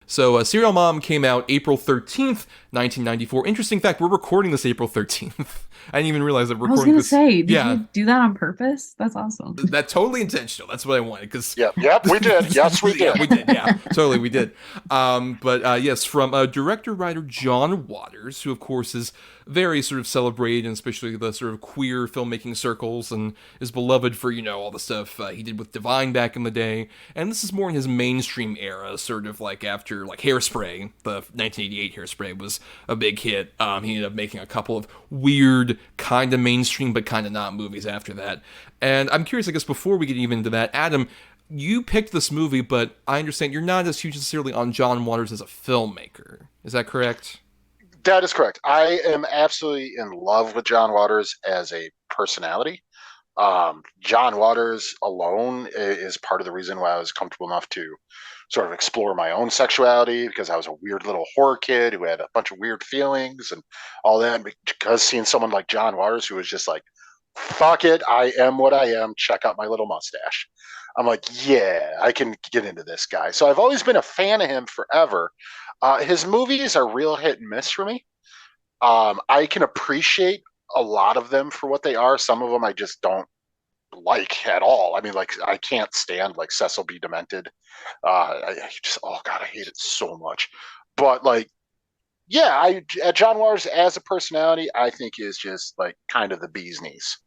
So, Serial Mom came out April 13th, 1994. Interesting fact, we're recording this April 13th. I didn't even realize that we're recording this. I was going to say, did you do that on purpose? That's awesome. That's totally intentional. That's what I wanted. Yep, we did. Yes, we did. Yeah, we did. Yeah, totally, we did. But yes, from director-writer John Waters, who, of course, is very sort of celebrated, and especially the sort of queer filmmaking circles, and is beloved for, all the stuff he did with Divine back in the day. And this is more in his mainstream era, sort of like after like Hairspray, the 1988 Hairspray was a big hit. He ended up making a couple of weird, kind of mainstream, but kind of not movies after that. And I'm curious, I guess, before we get even into that, Adam, you picked this movie, but I understand you're not as huge necessarily on John Waters as a filmmaker. Is that correct? That is correct. I am absolutely in love with John Waters as a personality. John Waters alone is part of the reason why I was comfortable enough to sort of explore my own sexuality, because I was a weird little horror kid who had a bunch of weird feelings and all that. Because seeing someone like John Waters who was just like, fuck it, I am what I am, check out my little mustache. I'm like, yeah, I can get into this guy. So I've always been a fan of him forever. His movies are real hit and miss for me. I can appreciate a lot of them for what they are. Some of them I just don't like at all. I mean, like, I can't stand like Cecil B. Demented. I just, oh god, I hate it so much. But like, yeah, John Waters as a personality, I think is just like kind of the bee's knees.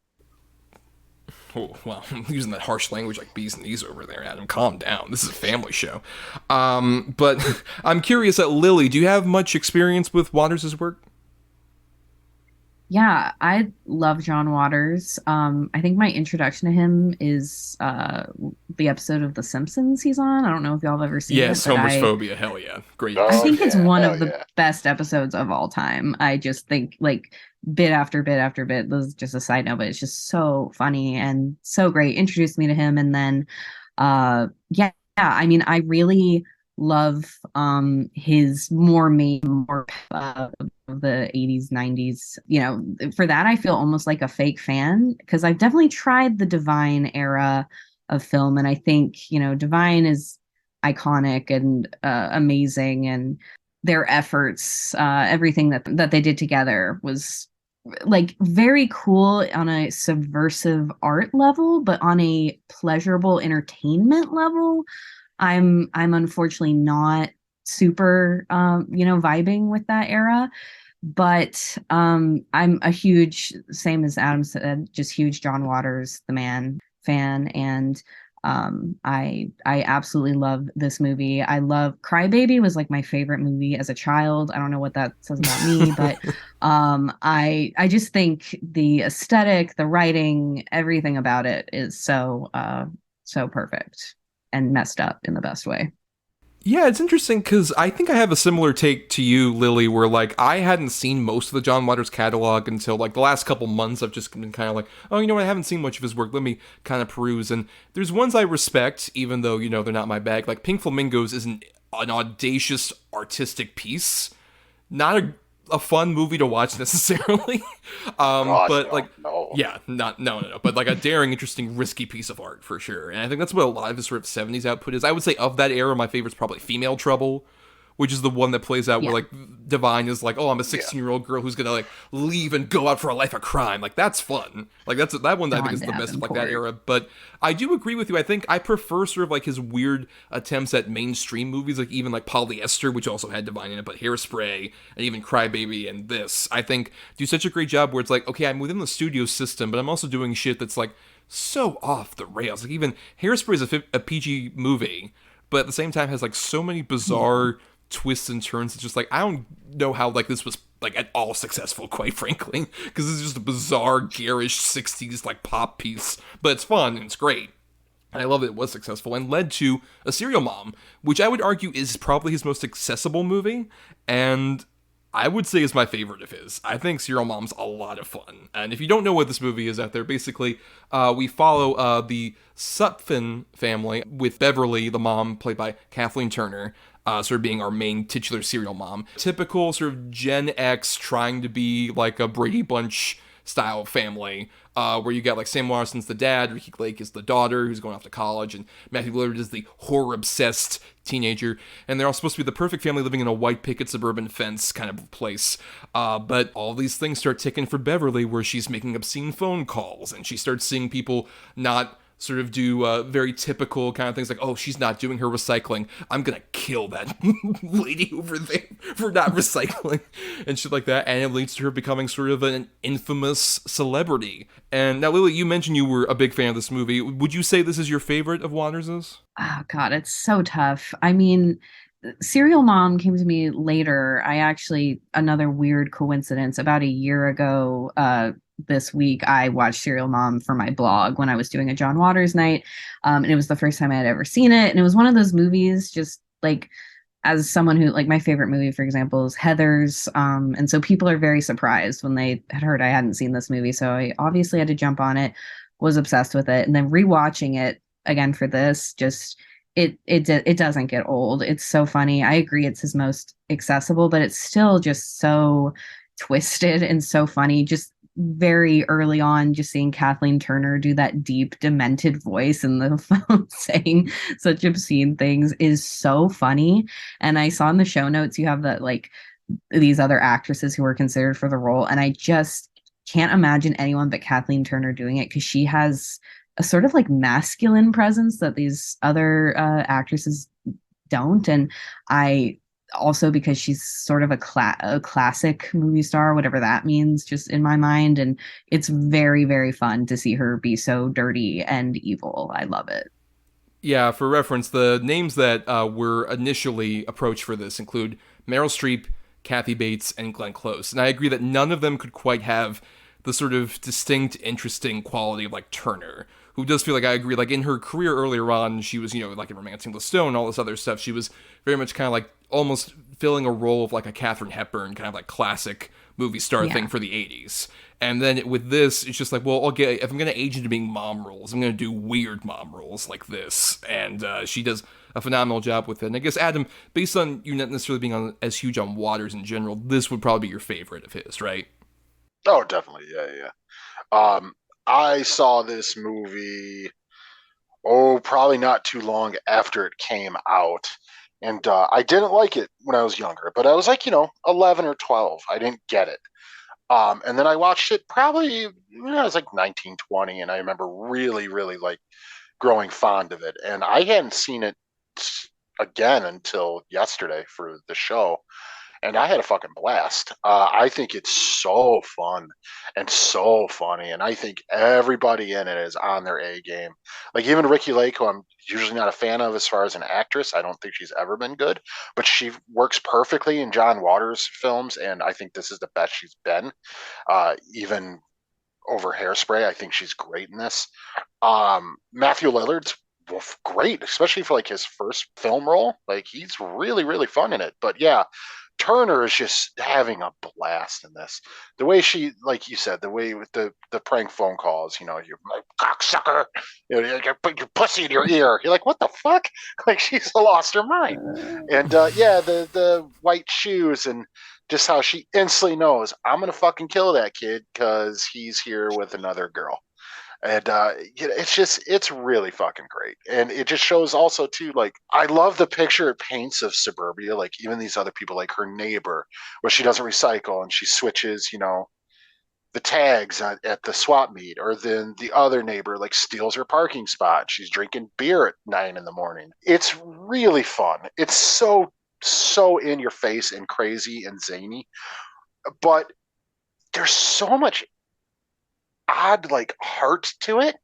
Oh, well, I'm using that harsh language like bees knees over there, Adam. Calm down. This is a family show. But I'm curious, Lily, do you have much experience with Waters' work? Yeah, I love John Waters. I think my introduction to him is the episode of The Simpsons he's on. I don't know if y'all have ever seen yes, it. Homer's Phobia. Hell yeah. Great. I think it's one of the yeah. best episodes of all time. I just think like bit after bit after bit. This is just a side note, but it's just so funny and so great. Introduced me to him, and then yeah, I mean, I really love his more of the 80s 90s, you know. For that I feel almost like a fake fan, because I've definitely tried the Divine era of film, and I think, you know, Divine is iconic and amazing, and their efforts, everything that they did together was like very cool on a subversive art level, but on a pleasurable entertainment level, I'm unfortunately not super you know, vibing with that era. But I'm a huge, same as Adam said, just huge John Waters the Man fan, and I absolutely love this movie. I love Crybaby, was like my favorite movie as a child. I don't know what that says about me, but I just think the aesthetic, the writing, everything about it is so so perfect and messed up in the best way. Yeah, it's interesting because I think I have a similar take to you, Lily, where like I hadn't seen most of the John Waters catalog until like the last couple months. I've just been kind of like, oh, you know what, I haven't seen much of his work. Let me kind of peruse. And there's ones I respect, even though, you know, they're not my bag. Like Pink Flamingos is an audacious artistic piece. Not a fun movie to watch necessarily. But no, like, no. yeah, no, but like a daring, interesting, risky piece of art for sure. And I think that's what a lot of his sort of 70s output is. I would say of that era, my favorite's probably Female Trouble, which is the one that plays out where like Divine is like, oh, I'm a 16-year-old girl who's gonna like leave and go out for a life of crime. Like that's fun. Like that one I think is the best of like that era. But I do agree with you. I think I prefer sort of like his weird attempts at mainstream movies, like even like Polyester, which also had Divine in it, but Hairspray and even Crybaby and this, I think do such a great job where it's like, okay, I'm within the studio system, but I'm also doing shit that's like so off the rails. Like even Hairspray is a PG movie, but at the same time has like so many bizarre twists and turns. It's just like, I don't know how like this was like at all successful, quite frankly, because it's just a bizarre garish 60s like pop piece, but it's fun and it's great, and I love it was successful and led to A Serial Mom, which I would argue is probably his most accessible movie, and I would say is my favorite of his. I think Serial Mom's a lot of fun. And if you don't know what this movie is out there, basically, we follow the Sutphin family with Beverly, the mom, played by Kathleen Turner, sort of being our main titular serial mom. Typical sort of Gen X trying to be like a Brady Bunch style family, where you got like Sam Waterston's the dad, Ricky Lake is the daughter who's going off to college, and Matthew Lillard is the horror-obsessed teenager, and they're all supposed to be the perfect family living in a white picket suburban fence kind of place. But all these things start ticking for Beverly, where she's making obscene phone calls, and she starts seeing people not sort of do very typical kind of things like, oh, she's not doing her recycling, I'm gonna kill that lady over there for not recycling, and shit like that, and it leads to her becoming sort of an infamous celebrity. And now, Lily, you mentioned you were a big fan of this movie. Would you say this is your favorite of Waters's? Oh god, it's so tough. I mean, Serial Mom came to me later. I actually, another weird coincidence, about a year ago, this week I watched Serial Mom for my blog when I was doing a John Waters night. And it was the first time I had ever seen it. And it was one of those movies, just like, as someone who, like, my favorite movie, for example, is Heathers. And so people are very surprised when they had heard I hadn't seen this movie. So I obviously had to jump on it, was obsessed with it. And then rewatching it again for this, just it doesn't get old. It's so funny. I agree it's his most accessible, but it's still just so twisted and so funny. Just very early on, just seeing Kathleen Turner do that deep, demented voice in the phone saying such obscene things is so funny. And I saw in the show notes you have that, like, these other actresses who were considered for the role, and I just can't imagine anyone but Kathleen Turner doing it, because she has a sort of like masculine presence that these other actresses don't. And I also, because she's sort of a classic movie star, whatever that means, just in my mind. And it's very, very fun to see her be so dirty and evil. I love it. Yeah, for reference, the names that were initially approached for this include Meryl Streep, Kathy Bates, and Glenn Close. And I agree that none of them could quite have the sort of distinct, interesting quality of, like, Turner, who does feel like, I agree, like, in her career earlier on, she was, like, in Romancing the Stone, all this other stuff, she was very much kind of, like, almost filling a role of, like, a Katharine Hepburn, kind of, like, classic movie star thing for the 80s. And then with this, it's just like, well, okay, if I'm going to age into being mom roles, I'm going to do weird mom roles like this. And she does a phenomenal job with it. And I guess, Adam, based on you not necessarily being as huge on Waters in general, this would probably be your favorite of his, right? Oh, definitely. Yeah. I saw this movie, probably not too long after it came out. And I didn't like it when I was younger, but I was like, 11 or 12. I didn't get it. And then I watched it probably when I was like 19, 20, and I remember really, really, like, growing fond of it. And I hadn't seen it again until yesterday for the show. And I had a fucking blast. I think it's so fun and so funny, and I think everybody in it is on their A game. Like, even Ricki Lake, who I'm usually not a fan of as far as an actress, I don't think she's ever been good, but she works perfectly in John Waters films, and I think this is the best she's been. Even over Hairspray, I think she's great in this. Matthew Lillard's great, especially for, like, his first film role. Like, he's really, really fun in it. But yeah, Turner is just having a blast in this. The way she, like you said, the way with the prank phone calls, you're like, cocksucker, you put your pussy in your ear. You're like, what the fuck? Like, she's lost her mind. And the white shoes, and just how she instantly knows, I'm gonna fucking kill that kid because he's here with another girl. And it's really fucking great. And it just shows also too, like, I love the picture it paints of suburbia, like, even these other people, like her neighbor, where she doesn't recycle and she switches, the tags at the swap meet, or then the other neighbor, like, steals her parking spot. She's drinking beer at 9 a.m. It's really fun. It's so in your face and crazy and zany, but there's so much odd, like, heart to it,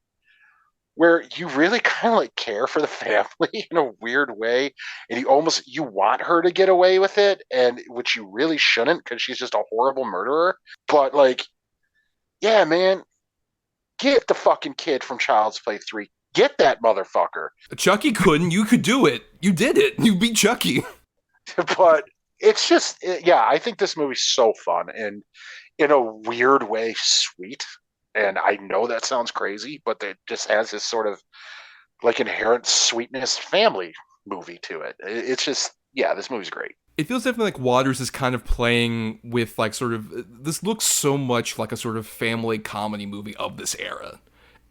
where you really kind of, like, care for the family in a weird way, and you want her to get away with it, and which you really shouldn't, because she's just a horrible murderer. But, like, yeah, man, get the fucking kid from Child's Play 3. Get that motherfucker. Chucky couldn't. You could do it. You did it. You beat Chucky. But it's just, I think this movie's so fun and in a weird way sweet. And I know that sounds crazy, but it just has this sort of, like, inherent sweetness family movie to it. It's just, this movie's great. It feels definitely like Waters is kind of playing with, like, sort of, this looks so much like a sort of family comedy movie of this era,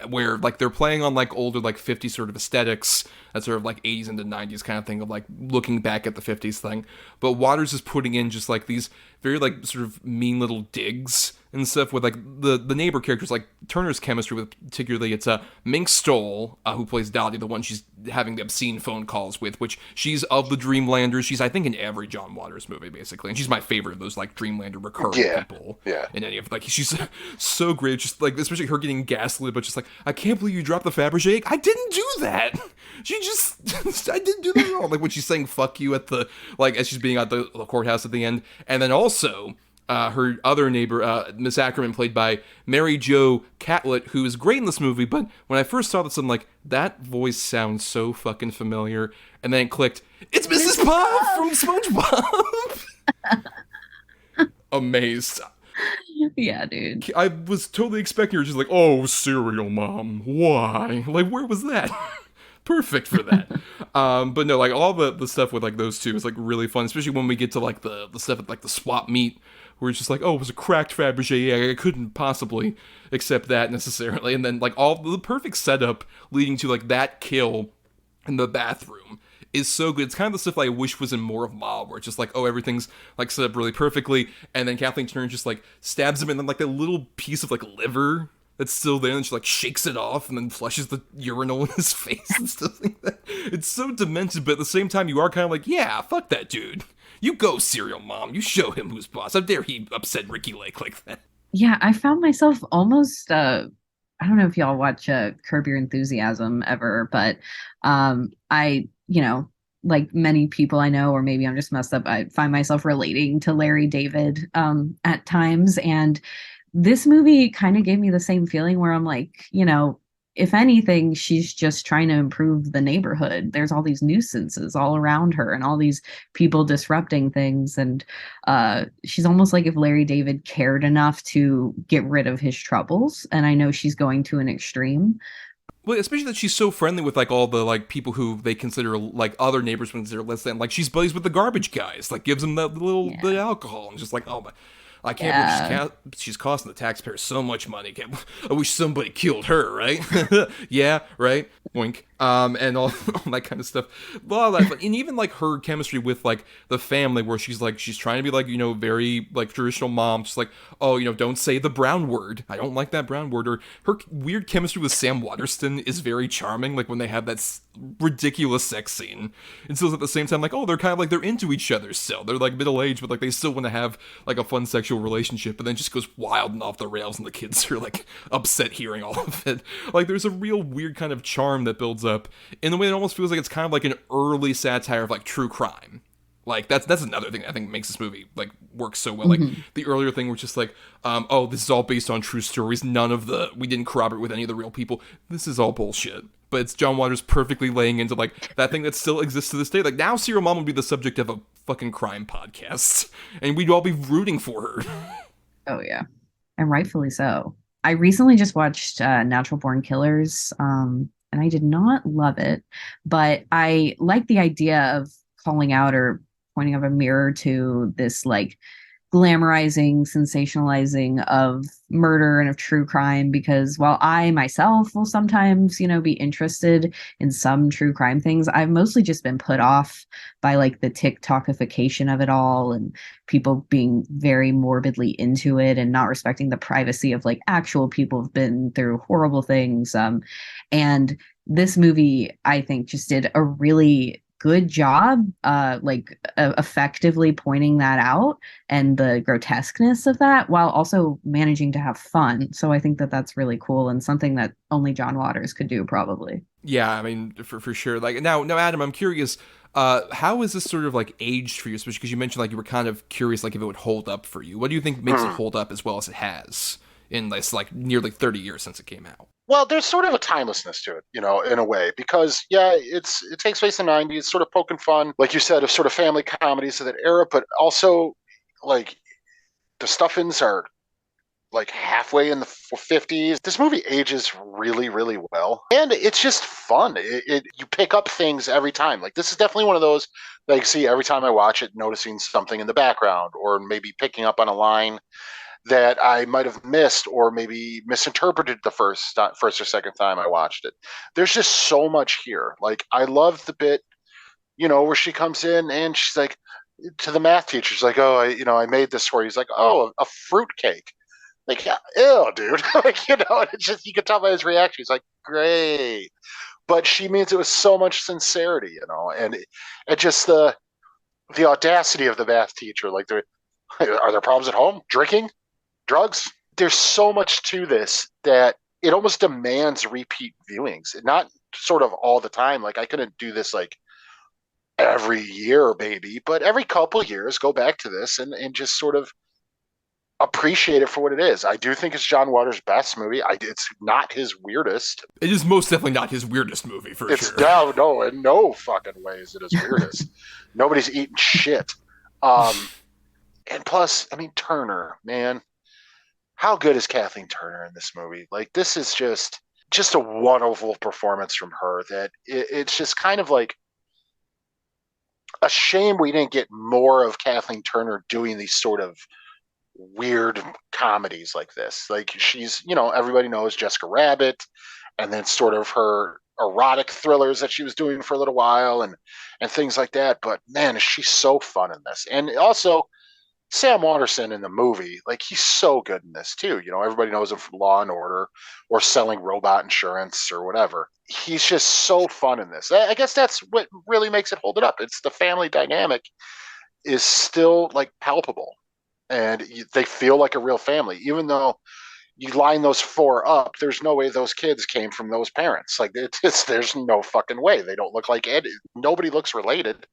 where, like, they're playing on, like, older, like, 50s sort of aesthetics, that sort of, like, 80s into 90s kind of thing of, like, looking back at the 50s thing. But Waters is putting in just, like, these very, like, sort of mean little digs and stuff with, like, the neighbor characters, like, Turner's chemistry with, particularly, it's Mink Stoll, who plays Dottie, the one she's having the obscene phone calls with, which she's of the Dreamlanders. She's, I think, in every John Waters movie, basically, and she's my favorite of those, like, Dreamlander recurring people in any of, like, she's so great, just, like, especially her getting gaslit, but just like, I can't believe you dropped the Fabergé. I didn't do that. She just, I didn't do that at all. Like, when she's saying fuck you at the, like, as she's being at the courthouse at the end. And then also, her other neighbor, Miss Ackerman, played by Mary Jo Catlett, who is great in this movie, but when I first saw this, I'm like, that voice sounds so fucking familiar, and then it clicked, it's Mrs. Puff from SpongeBob! Amazed. Yeah, dude. I was totally expecting her just like, oh, cereal mom, why? Like, where was that? Perfect for that. But no, like, all the stuff with, like, those two is, like, really fun, especially when we get to, like, the stuff at, like, the swap meet, where it's just like, oh, it was a cracked Fabergé egg, I couldn't possibly accept that necessarily, and then, like, all the perfect setup leading to, like, that kill in the bathroom is so good. It's kind of the stuff I wish was in more of Mob, where it's just like, oh, everything's like set up really perfectly, and then Kathleen Turner just like stabs him, and then like that little piece of like liver that's still there, and she like shakes it off, and then flushes the urinal in his face and stuff like that. It's so demented, but at the same time, you are kind of like, yeah, fuck that dude. You go, cereal mom. You show him who's boss. How dare he upset Ricky Lake like that? Yeah, I found myself almost I don't know if y'all watch Curb Your Enthusiasm ever, but I, like many people I know, or maybe I'm just messed up, I find myself relating to Larry David at times. And this movie kind of gave me the same feeling where I'm like, if anything, she's just trying to improve the neighborhood. There's all these nuisances all around her and all these people disrupting things. And she's almost like if Larry David cared enough to get rid of his troubles. And I know she's going to an extreme. Well, especially that she's so friendly with, like, all the, like, people who they consider, like, other neighbors when they're less than. Like, she's buddies with the garbage guys. Like, gives them the alcohol. And just like, oh, my... I can't believe she's costing the taxpayers so much money. I wish somebody killed her, right? Yeah, right? Wink. And all that kind of stuff. Blah, blah, blah. And even, like, her chemistry with, like, the family, where she's trying to be, like, very, like, traditional mom. Just like, oh, don't say the brown word. I don't like that brown word. Or her weird chemistry with Sam Waterston is very charming, like, when they have that ridiculous sex scene. And so at the same time, like, oh, they're kind of, like, they're into each other still. They're, like, middle-aged, but, like, they still want to have, like, a fun sexual relationship, but then just goes wild and off the rails, and the kids are, like, upset hearing all of it. Like, there's a real weird kind of charm that builds up in the way it almost feels like it's kind of like an early satire of, like, true crime. Like, that's another thing I think makes this movie, like, work so well. Like, the earlier thing was just like, oh, this is all based on true stories. We didn't corroborate with any of the real people. This is all bullshit. But it's John Waters perfectly laying into, like, that thing that still exists to this day. Like, now Serial Mom would be the subject of a fucking crime podcast. And we'd all be rooting for her. Oh, yeah. And rightfully so. I recently just watched Natural Born Killers, and I did not love it. But I like the idea of calling out or pointing up a mirror to this, like, glamorizing, sensationalizing of murder and of true crime, because while I myself will sometimes, be interested in some true crime things, I've mostly just been put off by, like, the TikTokification of it all and people being very morbidly into it and not respecting the privacy of, like, actual people who've been through horrible things. And this movie, I think, just did a really good job effectively pointing that out and the grotesqueness of that, while also managing to have fun. So I think that that's really cool and something that only John Waters could do, probably. Yeah, I mean, for sure. Like, now Adam, I'm curious, how is this sort of, like, aged for you, especially because you mentioned, like, you were kind of curious, like, if it would hold up for you. What do you think makes it hold up as well as it has in this, like, nearly 30 years since it came out? Well, there's sort of a timelessness to it, in a way, because, yeah, it takes place in the 90s, sort of poking fun, like you said, of sort of family comedies of that era, but also, like, the stuff-ins are, like, halfway in the 50s. This movie ages really, really well, and it's just fun. You pick up things every time. Like, this is definitely one of those that I see every time I watch it, noticing something in the background, or maybe picking up on a line that I might have missed or maybe misinterpreted the first or second time I watched it. There's just so much here. Like, I love the bit, where she comes in and she's like, to the math teacher, she's like, oh, I made this for you. He's like, oh, a fruit cake. Like, yeah, ew, dude. Like, it's just, you could tell by his reaction. He's like, great. But she means it with so much sincerity, and it just the audacity of the math teacher. Like, are there problems at home? Drinking? Drugs? There's so much to this that it almost demands repeat viewings, not sort of all the time. Like, I couldn't do this like every year maybe, but every couple of years go back to this and just sort of appreciate it for what it is. I do think it's John Waters' best movie. It's not his weirdest. It is most definitely not his weirdest movie, for It's sure. no, in no fucking way is it his weirdest. Nobody's eating shit. And plus, I mean, Turner, man, how good is Kathleen Turner in this movie? Like, this is just a wonderful performance from her. That it's just kind of like a shame we didn't get more of Kathleen Turner doing these sort of weird comedies like this. Like, she's, everybody knows Jessica Rabbit, and then sort of her erotic thrillers that she was doing for a little while, and things like that. But man, is she so fun in this. And also Sam Waterston in the movie, like, he's so good in this too. Everybody knows him from Law and Order or selling robot insurance or whatever. He's just so fun in this. I guess that's what really makes it hold it up. It's the family dynamic is still like palpable, and they feel like a real family, even though you line those four up. There's no way those kids came from those parents. Like, there's no fucking way. They don't look like Ed. Nobody looks related,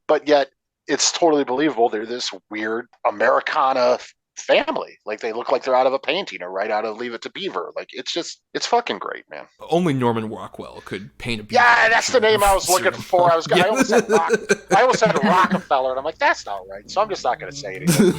but yet it's totally believable. They're this weird Americana family. Like, they look like they're out of a painting or right out of Leave It to Beaver. Like, it's fucking great, man. Only Norman Rockwell could paint a Beaver. Yeah, that's the name I was looking for. I almost said Rockefeller, and I'm like, that's not right. So I'm just not going to say anything.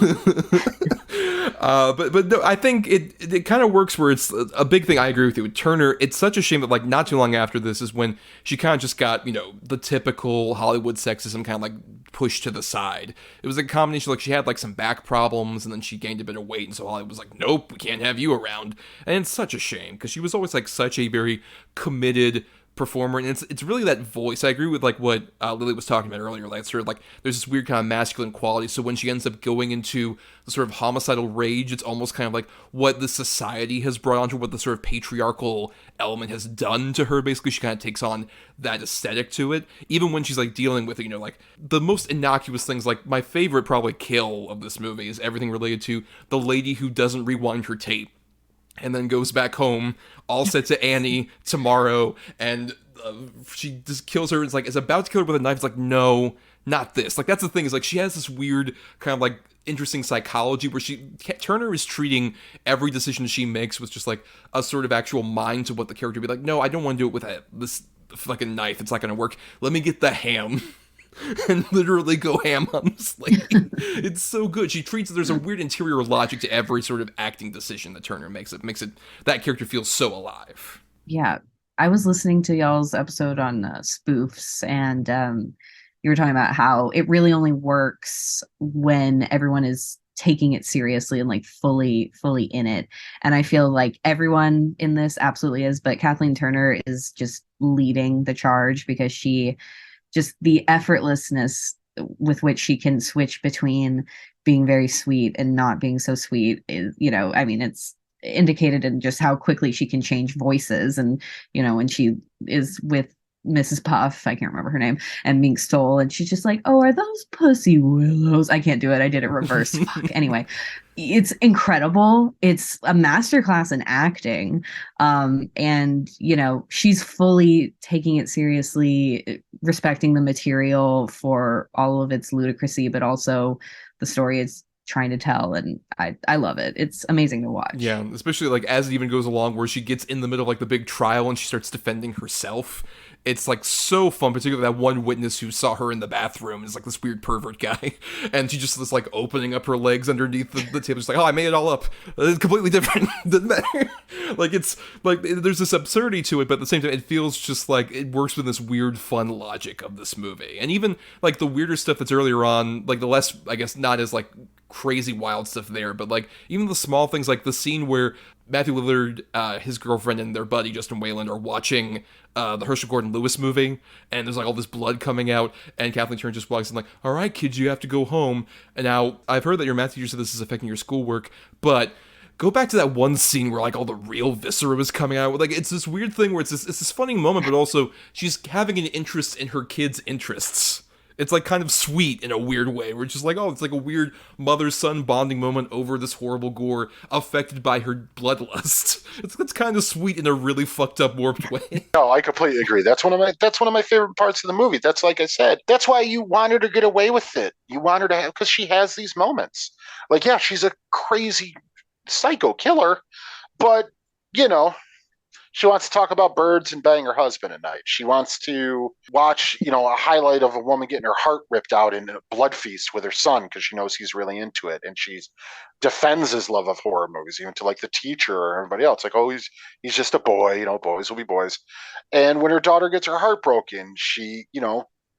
But no, I think it kind of works where it's a big thing. I agree with you with Turner. It's such a shame that, like, not too long after this is when she kind of just got, the typical Hollywood sexism kind of like pushed to the side. It was a combination, like, she had like some back problems, and then she gained a bit of weight, and so Hollywood was like, nope, we can't have you around. And it's such a shame because she was always like such a very committed performer, and it's really that voice. I agree with like what Lily was talking about earlier, like sort of like there's this weird kind of masculine quality, so when she ends up going into the sort of homicidal rage, it's almost kind of like what the society has brought onto, what the sort of patriarchal element has done to her. Basically, she kind of takes on that aesthetic to it, even when she's like dealing with, like the most innocuous things. Like, my favorite probably kill of this movie is everything related to the lady who doesn't rewind her tape and then goes back home, all set to Annie tomorrow, and she just kills her. It's like, is about to kill her with a knife. It's like, no, not this. Like, that's the thing, is like, she has this weird kind of like interesting psychology where Turner is treating every decision she makes with just like a sort of actual mind to what the character would be like. No, I don't want to do it with this fucking knife. It's not going to work. Let me get the ham. And literally go ham on this lady. It's so good. She treats, there's a weird interior logic to every sort of acting decision that Turner makes. It makes that character feel so alive. Yeah. I was listening to y'all's episode on spoofs, and you were talking about how it really only works when everyone is taking it seriously and like fully in it. And I feel like everyone in this absolutely is, but Kathleen Turner is just leading the charge, because just the effortlessness with which she can switch between being very sweet and not being so sweet is, it's indicated in just how quickly she can change voices. And, when she is with Mrs. Puff, I can't remember her name, and Mink Stole, and she's just like, oh, are those pussy willows? I can't do it. I did it reverse. Fuck. Anyway, it's incredible. It's a masterclass in acting. And, she's fully taking it seriously, respecting the material for all of its ludicrousy, but also the story it's trying to tell, and I love it. It's amazing to watch. Yeah, especially like as it even goes along, where she gets in the middle of like the big trial and she starts defending herself. It's like so fun, particularly that one witness who saw her in the bathroom is like this weird pervert guy, and she just was like opening up her legs underneath the table. She's like, oh, I made it all up. It's completely different. Doesn't matter. Like, it's like there's this absurdity to it, but at the same time, it feels just like it works with this weird, fun logic of this movie. And even like the weirder stuff that's earlier on, like the less, I guess, not as like crazy wild stuff there, but like even the small things, like the scene where Matthew Lillard, his girlfriend, and their buddy Justin Whalen are watching the Herschel Gordon Lewis movie, and there's like all this blood coming out, and Kathleen Turner just walks in like, all right, kids, you have to go home. And now I've heard that your math teacher said this is affecting your schoolwork, but go back to that one scene where like all the real viscera was coming out. Like, it's this weird thing where it's this funny moment, but also she's having an interest in her kids' interests It's like kind of sweet in a weird way. We're just like, oh, it's like a weird mother-son bonding moment over this horrible gore affected by her bloodlust. It's kind of sweet in a really fucked up, warped way. No, I completely agree. That's one of my favorite parts of the movie. That's like I said. That's why you want her to get away with it. You want her to have, because she has these moments. Like, yeah, she's a crazy psycho killer, but you know, she wants to talk about birds and bang her husband at night. She wants to watch, a highlight of a woman getting her heart ripped out in a blood feast with her son because she knows he's really into it. And she defends his love of horror movies, even to like the teacher or everybody else. Like, oh, he's just a boy, boys will be boys. And when her daughter gets her heart broken, she,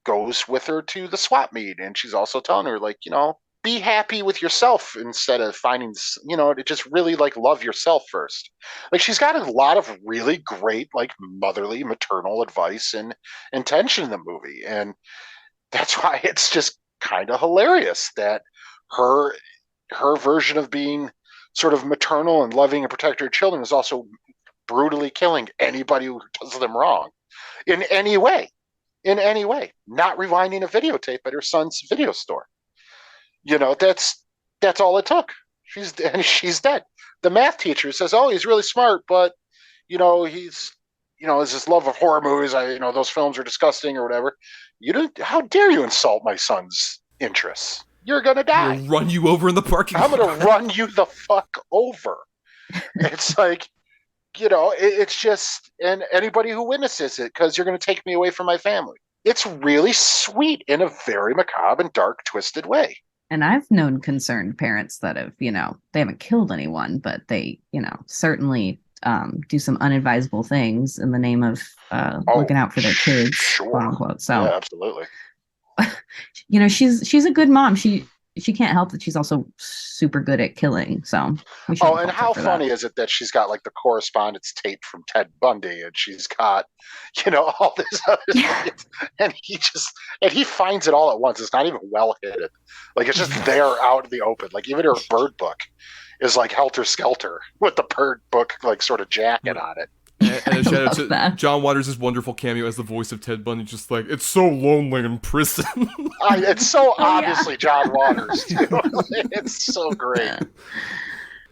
goes with her to the swap meet. And she's also telling her, like, be happy with yourself instead of finding, to just really like love yourself first. Like she's got a lot of really great like motherly, maternal advice and intention in the movie. And that's why it's just kind of hilarious that her version of being sort of maternal and loving and protect her children is also brutally killing anybody who does them wrong in any way, not rewinding a videotape at her son's video store. That's all it took. She's dead. The math teacher says, "Oh, he's really smart, but he's is this love of horror movies. Those films are disgusting or whatever. How dare you insult my son's interests? You're gonna die. I'll run you over in the parking lot. I'm gonna run you the fuck over." It's like, it's just, and anybody who witnesses it, because you're gonna take me away from my family. It's really sweet in a very macabre and dark, twisted way. And I've known concerned parents that have, they haven't killed anyone, but they, certainly do some unadvisable things in the name of looking out for their kids, sure. Quote unquote. So, yeah, absolutely. She's a good mom. She can't help that she's also super good at killing. So, and how funny is it that she's got like the correspondence tape from Ted Bundy, and she's got, all this other stuff, and he finds it all at once. It's not even well hidden. Like it's just there out in the open. Like even her bird book is like helter skelter with the bird book like sort of jacket on it. And a shout out to John Waters' wonderful cameo as the voice of Ted Bundy, just like, it's so lonely in prison. It's so obviously John Waters, too. It's so great. Yeah.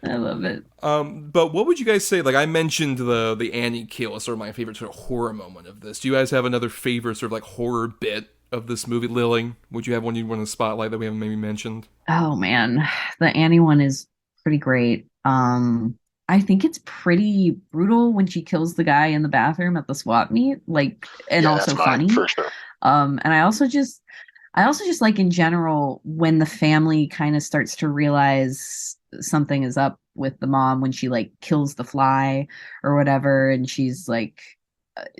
I love it. But what would you guys say? Like, I mentioned the Annie kill as sort of my favorite sort of horror moment of this. Do you guys have another favorite sort of like horror bit of this movie? Lily, would you have one you'd want to spotlight that we haven't maybe mentioned? Oh, man. The Annie one is pretty great. I think it's pretty brutal when she kills the guy in the bathroom at the swap meet, also funny. For sure. And I also just like in general when the family kind of starts to realize something is up with the mom when she like kills the fly or whatever, and she's like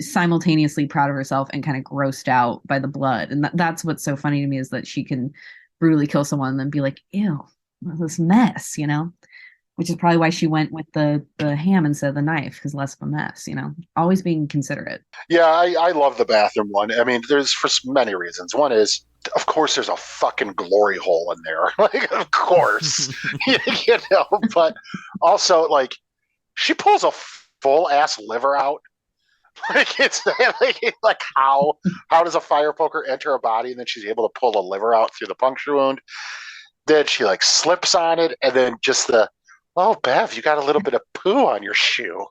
simultaneously proud of herself and kind of grossed out by the blood. And that's what's so funny to me is that she can brutally kill someone and then be like, ew, this mess, which is probably why she went with the ham instead of the knife, because less of a mess, always being considerate. Yeah, I love the bathroom one. I mean, there's for many reasons. One is, of course, there's a fucking glory hole in there. Like, of course, but also like she pulls a full ass liver out. Like it's like how does a fire poker enter a body and then she's able to pull a liver out through the puncture wound? Then she like slips on it and then just oh, Bev, you got a little bit of poo on your shoe.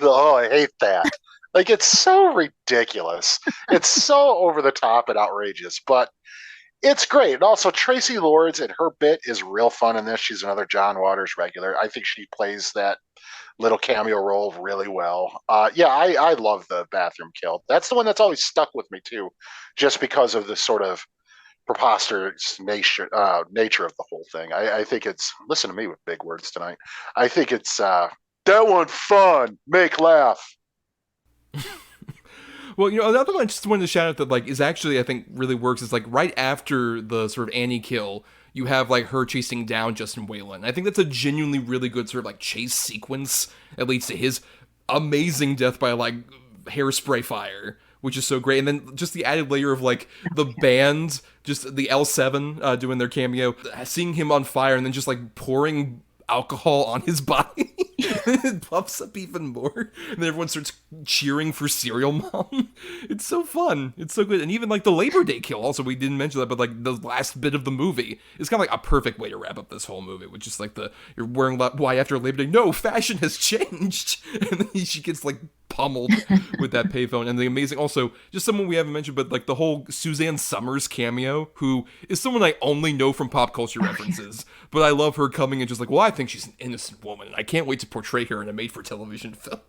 Oh, I hate that. Like, it's so ridiculous. It's so over the top and outrageous, but it's great. And also, Tracy Lords and her bit is real fun in this. She's another John Waters regular. I think she plays that little cameo role really well. I love the bathroom kill. That's the one that's always stuck with me, too, just because of the sort of preposterous nature of the whole thing. I think it's, listen to me with big words tonight. I think it's that one fun, make laugh. Well, another one I just wanted to shout out that like is actually I think really works is like right after the sort of Annie kill, you have like her chasing down Justin Whalen. I think that's a genuinely really good sort of like chase sequence that leads to his amazing death by like hairspray fire, which is so great. And then just the added layer of like the band, just the L7 doing their cameo, seeing him on fire and then just like pouring alcohol on his body. It puffs up even more, and then everyone starts cheering for Serial Mom. It's so fun. It's so good. And even like the Labor Day kill, also, we didn't mention that, but like the last bit of the movie is kind of like a perfect way to wrap up this whole movie, which is like you're wearing why after Labor Day, no, fashion has changed. And then she gets like pummeled with that payphone. And the amazing, also, just someone we haven't mentioned, but like the whole Suzanne Summers cameo, who is someone I only know from pop culture references, but I love her coming in just like, well, I think she's an innocent woman, and I can't wait to portray her in a made-for-television film.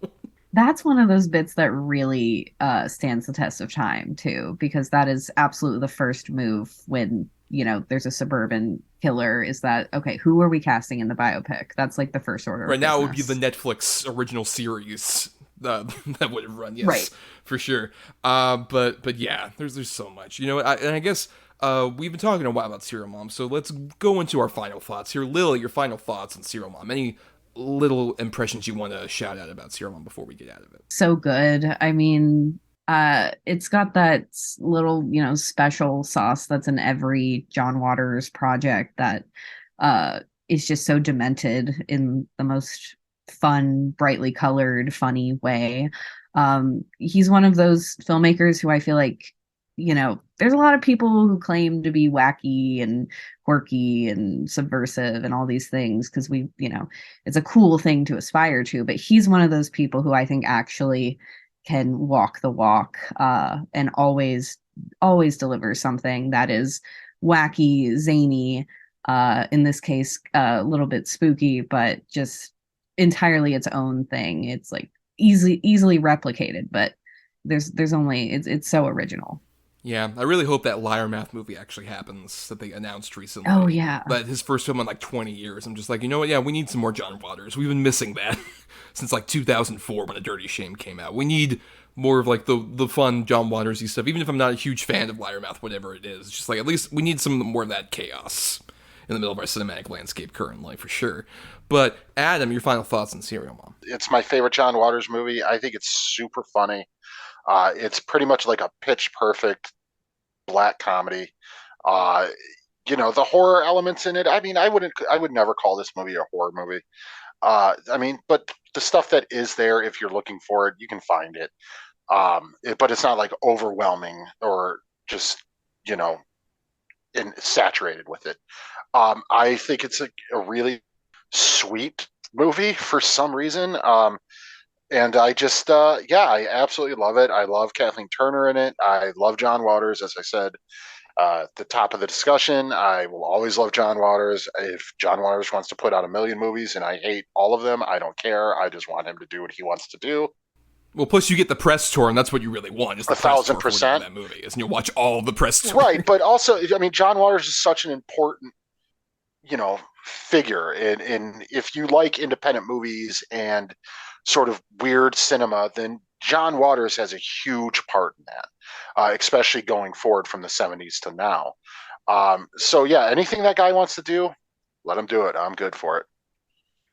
That's one of those bits that really stands the test of time, too, because that is absolutely the first move when, there's a suburban killer, is that, okay, who are we casting in the biopic? That's like the first order of Right now, it would be business. the Netflix original series that would have run, yes, Right. for sure. But yeah, there's so much. And I guess we've been talking a while about Serial Mom, so let's go into our final thoughts here. Lily, your final thoughts on Serial Mom. Any little impressions you want to shout out about Serial Mom before we get out of it? So good. I mean, it's got that little, special sauce that's in every John Waters project that is just so demented in the most fun, brightly colored, funny way. He's one of those filmmakers who I feel like, there's a lot of people who claim to be wacky and quirky and subversive and all these things because it's a cool thing to aspire to. But he's one of those people who I think actually can walk the walk and always delivers something that is wacky, zany, in this case, a little bit spooky, but just entirely its own thing. It's like easily replicated, but there's only it's so original. Yeah, I really hope that Liar Math movie actually happens that they announced recently. Oh, yeah. But his first film in like 20 years. I'm just like, you know what? Yeah, we need some more John Waters. We've been missing that since like 2004 when A Dirty Shame came out. We need more of like the fun John Waters-y stuff. Even if I'm not a huge fan of Liar Math, whatever it is. It's just like, at least we need some more of that chaos in the middle of our cinematic landscape currently, for sure. But Adam, your final thoughts on Serial Mom? It's my favorite John Waters movie. I think it's super funny. It's pretty much like a pitch perfect black comedy. The horror elements in it. I mean, I would never call this movie a horror movie. But the stuff that is there, if you're looking for it, you can find it. But it's not like overwhelming or just, saturated with it. I think it's a really sweet movie for some reason. And I just, I absolutely love it. I love Kathleen Turner in it. I love John Waters, as I said at the top of the discussion. I will always love John Waters. If John Waters wants to put out 1 million movies and I hate all of them, I don't care. I just want him to do what he wants to do. Well, plus you get the press tour, and that's what you really want. Is the 1,000%. That movie is, and you'll watch all of the press tour. Right, but also, John Waters is such an important, figure. And if you like independent movies and sort of weird cinema, then John Waters has a huge part in that, especially going forward from the 70s to now. Anything that guy wants to do, let him do it. I'm good for it.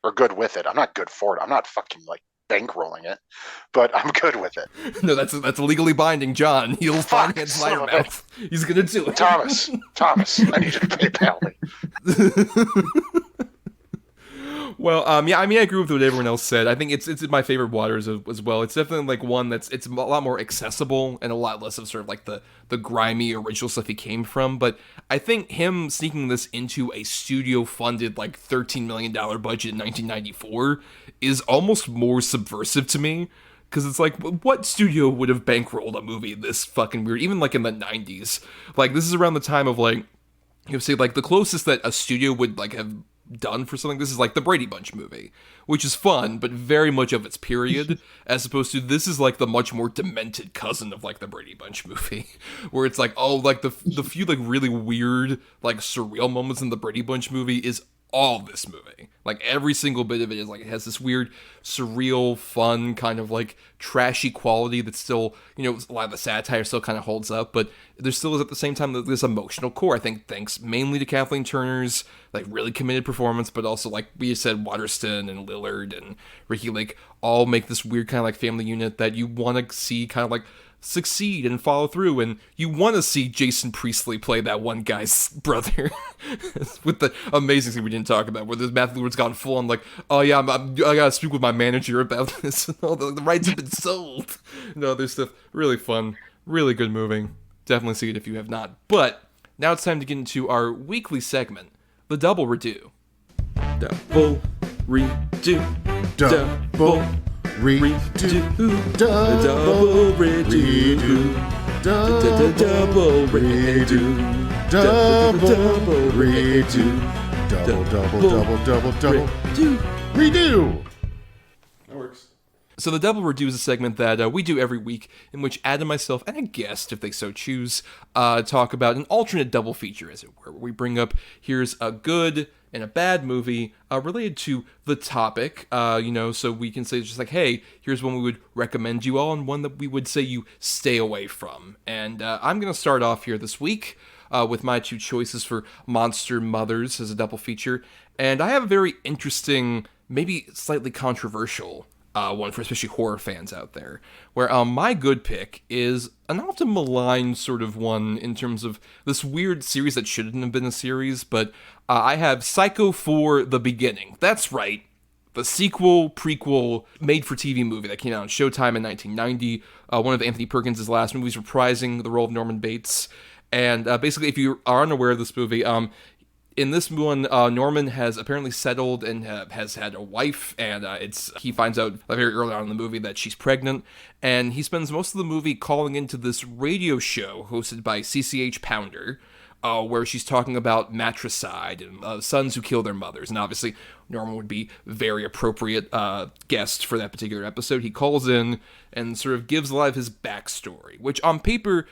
Or good with it. I'm not good for it. I'm not fucking like bankrolling it, but I'm good with it. No, that's legally binding, John. He'll finance Liar Mouth. He's gonna do it. Thomas, I need you to PayPal me. Well, I agree with what everyone else said. I think it's my favorite Waters as well. It's definitely like one it's a lot more accessible and a lot less of sort of like the grimy original stuff he came from. But I think him sneaking this into a studio-funded like $13 million budget in 1994 is almost more subversive to me. Because it's like, what studio would have bankrolled a movie this fucking weird, even like in the 90s? Like, this is around the time of like, say like the closest that a studio would like have done for something. This is like the Brady Bunch movie, which is fun, but very much of its period, as opposed to this is like the much more demented cousin of like the Brady Bunch movie, where it's like, oh, like the few like really weird, like surreal moments in the Brady Bunch movie is all this movie. Like every single bit of it is like, it has this weird, surreal, fun, kind of like trashy quality that still, a lot of the satire still kind of holds up, but there still is at the same time this emotional core, I think, thanks mainly to Kathleen Turner's like really committed performance, but also like we said, Waterston and Lillard and Ricky Lake all make this weird kind of like family unit that you want to see kind of like succeed and follow through, and you want to see Jason Priestley play that one guy's brother with the amazing scene we didn't talk about, where Matthew Lillard's gone full on like, oh yeah, I gotta speak with my manager about this, and all the rights have been sold, and other stuff. Really fun, really good movie. Definitely see it if you have not. But now it's time to get into our weekly segment, the Double Redo. Double Redo. Double Redo. Double Redo. Double Redo. Double Redo. Double Redo. That works. So the Double Redo is a segment that we do every week in which Adam, myself, and a guest, if they so choose, talk about an alternate double feature, as it were, where we bring up, here's a good and a bad movie related to the topic, so we can say just like, hey, here's one we would recommend you all and one that we would say you stay away from. And I'm going to start off here this week with my two choices for Monster Mothers as a double feature. And I have a very interesting, maybe slightly controversial one for especially horror fans out there, where my good pick is an often maligned sort of one in terms of this weird series that shouldn't have been a series, but I have Psycho 4: The Beginning. That's right, the sequel, prequel, made-for-TV movie that came out on Showtime in 1990, one of Anthony Perkins' last movies reprising the role of Norman Bates. And basically, if you are unaware of this movie, in this one, Norman has apparently settled and has had a wife, and he finds out very early on in the movie that she's pregnant, and he spends most of the movie calling into this radio show hosted by CCH Pounder, where she's talking about matricide and sons who kill their mothers, and obviously Norman would be very appropriate guest for that particular episode. He calls in and sort of gives a lot of his backstory, which on paper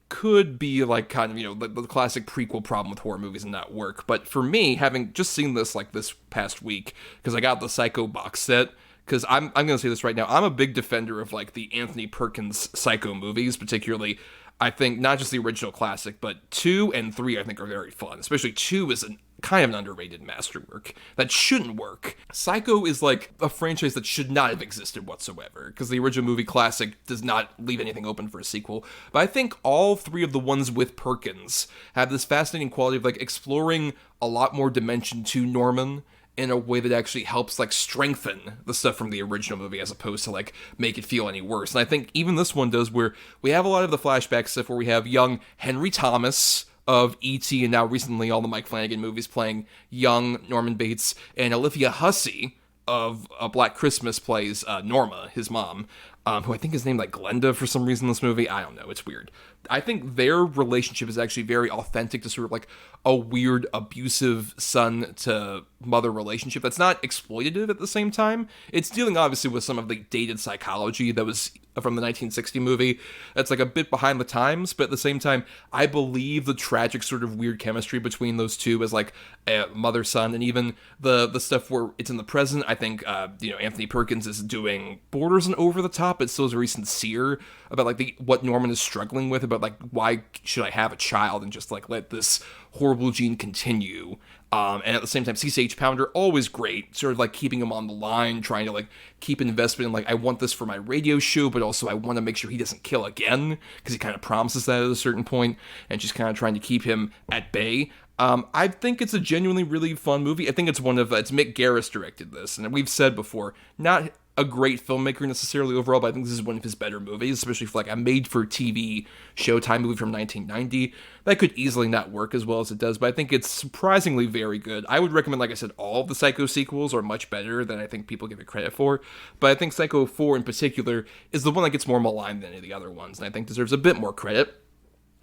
could be like kind of, the classic prequel problem with horror movies and not work. But for me, having just seen this like this past week, because I got the Psycho box set, because I'm going to say this right now, I'm a big defender of like the Anthony Perkins Psycho movies, particularly, I think, not just the original classic, but 2 and 3 I think are very fun. Especially 2 is kind of an underrated masterwork that shouldn't work. Psycho is like a franchise that should not have existed whatsoever, because the original movie classic does not leave anything open for a sequel. But I think all 3 of the ones with Perkins have this fascinating quality of like exploring a lot more dimension to Norman in a way that actually helps like strengthen the stuff from the original movie as opposed to like make it feel any worse. And I think even this one does, where we have a lot of the flashback stuff where we have young Henry Thomas of E.T. and now recently all the Mike Flanagan movies playing young Norman Bates, and Olivia Hussey of Black Christmas plays Norma, his mom, who I think is named like Glenda for some reason in this movie. I don't know, it's weird. I think their relationship is actually very authentic to sort of like a weird abusive son to mother relationship that's not exploitative at the same time. It's dealing obviously with some of the dated psychology that was from the 1960 movie that's like a bit behind the times, but at the same time I believe the tragic sort of weird chemistry between those two as like a mother-son, and even the stuff where it's in the present. I think Anthony Perkins is doing borders and over the top, but still is very sincere about like what Norman is struggling with, about like why should I have a child and just like let this horrible gene continue. And at the same time, CCH Pounder, always great, sort of like keeping him on the line, trying to like keep investment in like, I want this for my radio show, but also I want to make sure he doesn't kill again, because he kind of promises that at a certain point, and she's kind of trying to keep him at bay. I think it's a genuinely really fun movie. I think it's it's Mick Garris directed this, and we've said before, not a great filmmaker necessarily overall, but I think this is one of his better movies, especially for like a made-for-TV Showtime movie from 1990. That could easily not work as well as it does, but I think it's surprisingly very good. I would recommend, like I said, all of the Psycho sequels are much better than I think people give it credit for, but I think Psycho 4 in particular is the one that gets more maligned than any of the other ones, and I think deserves a bit more credit.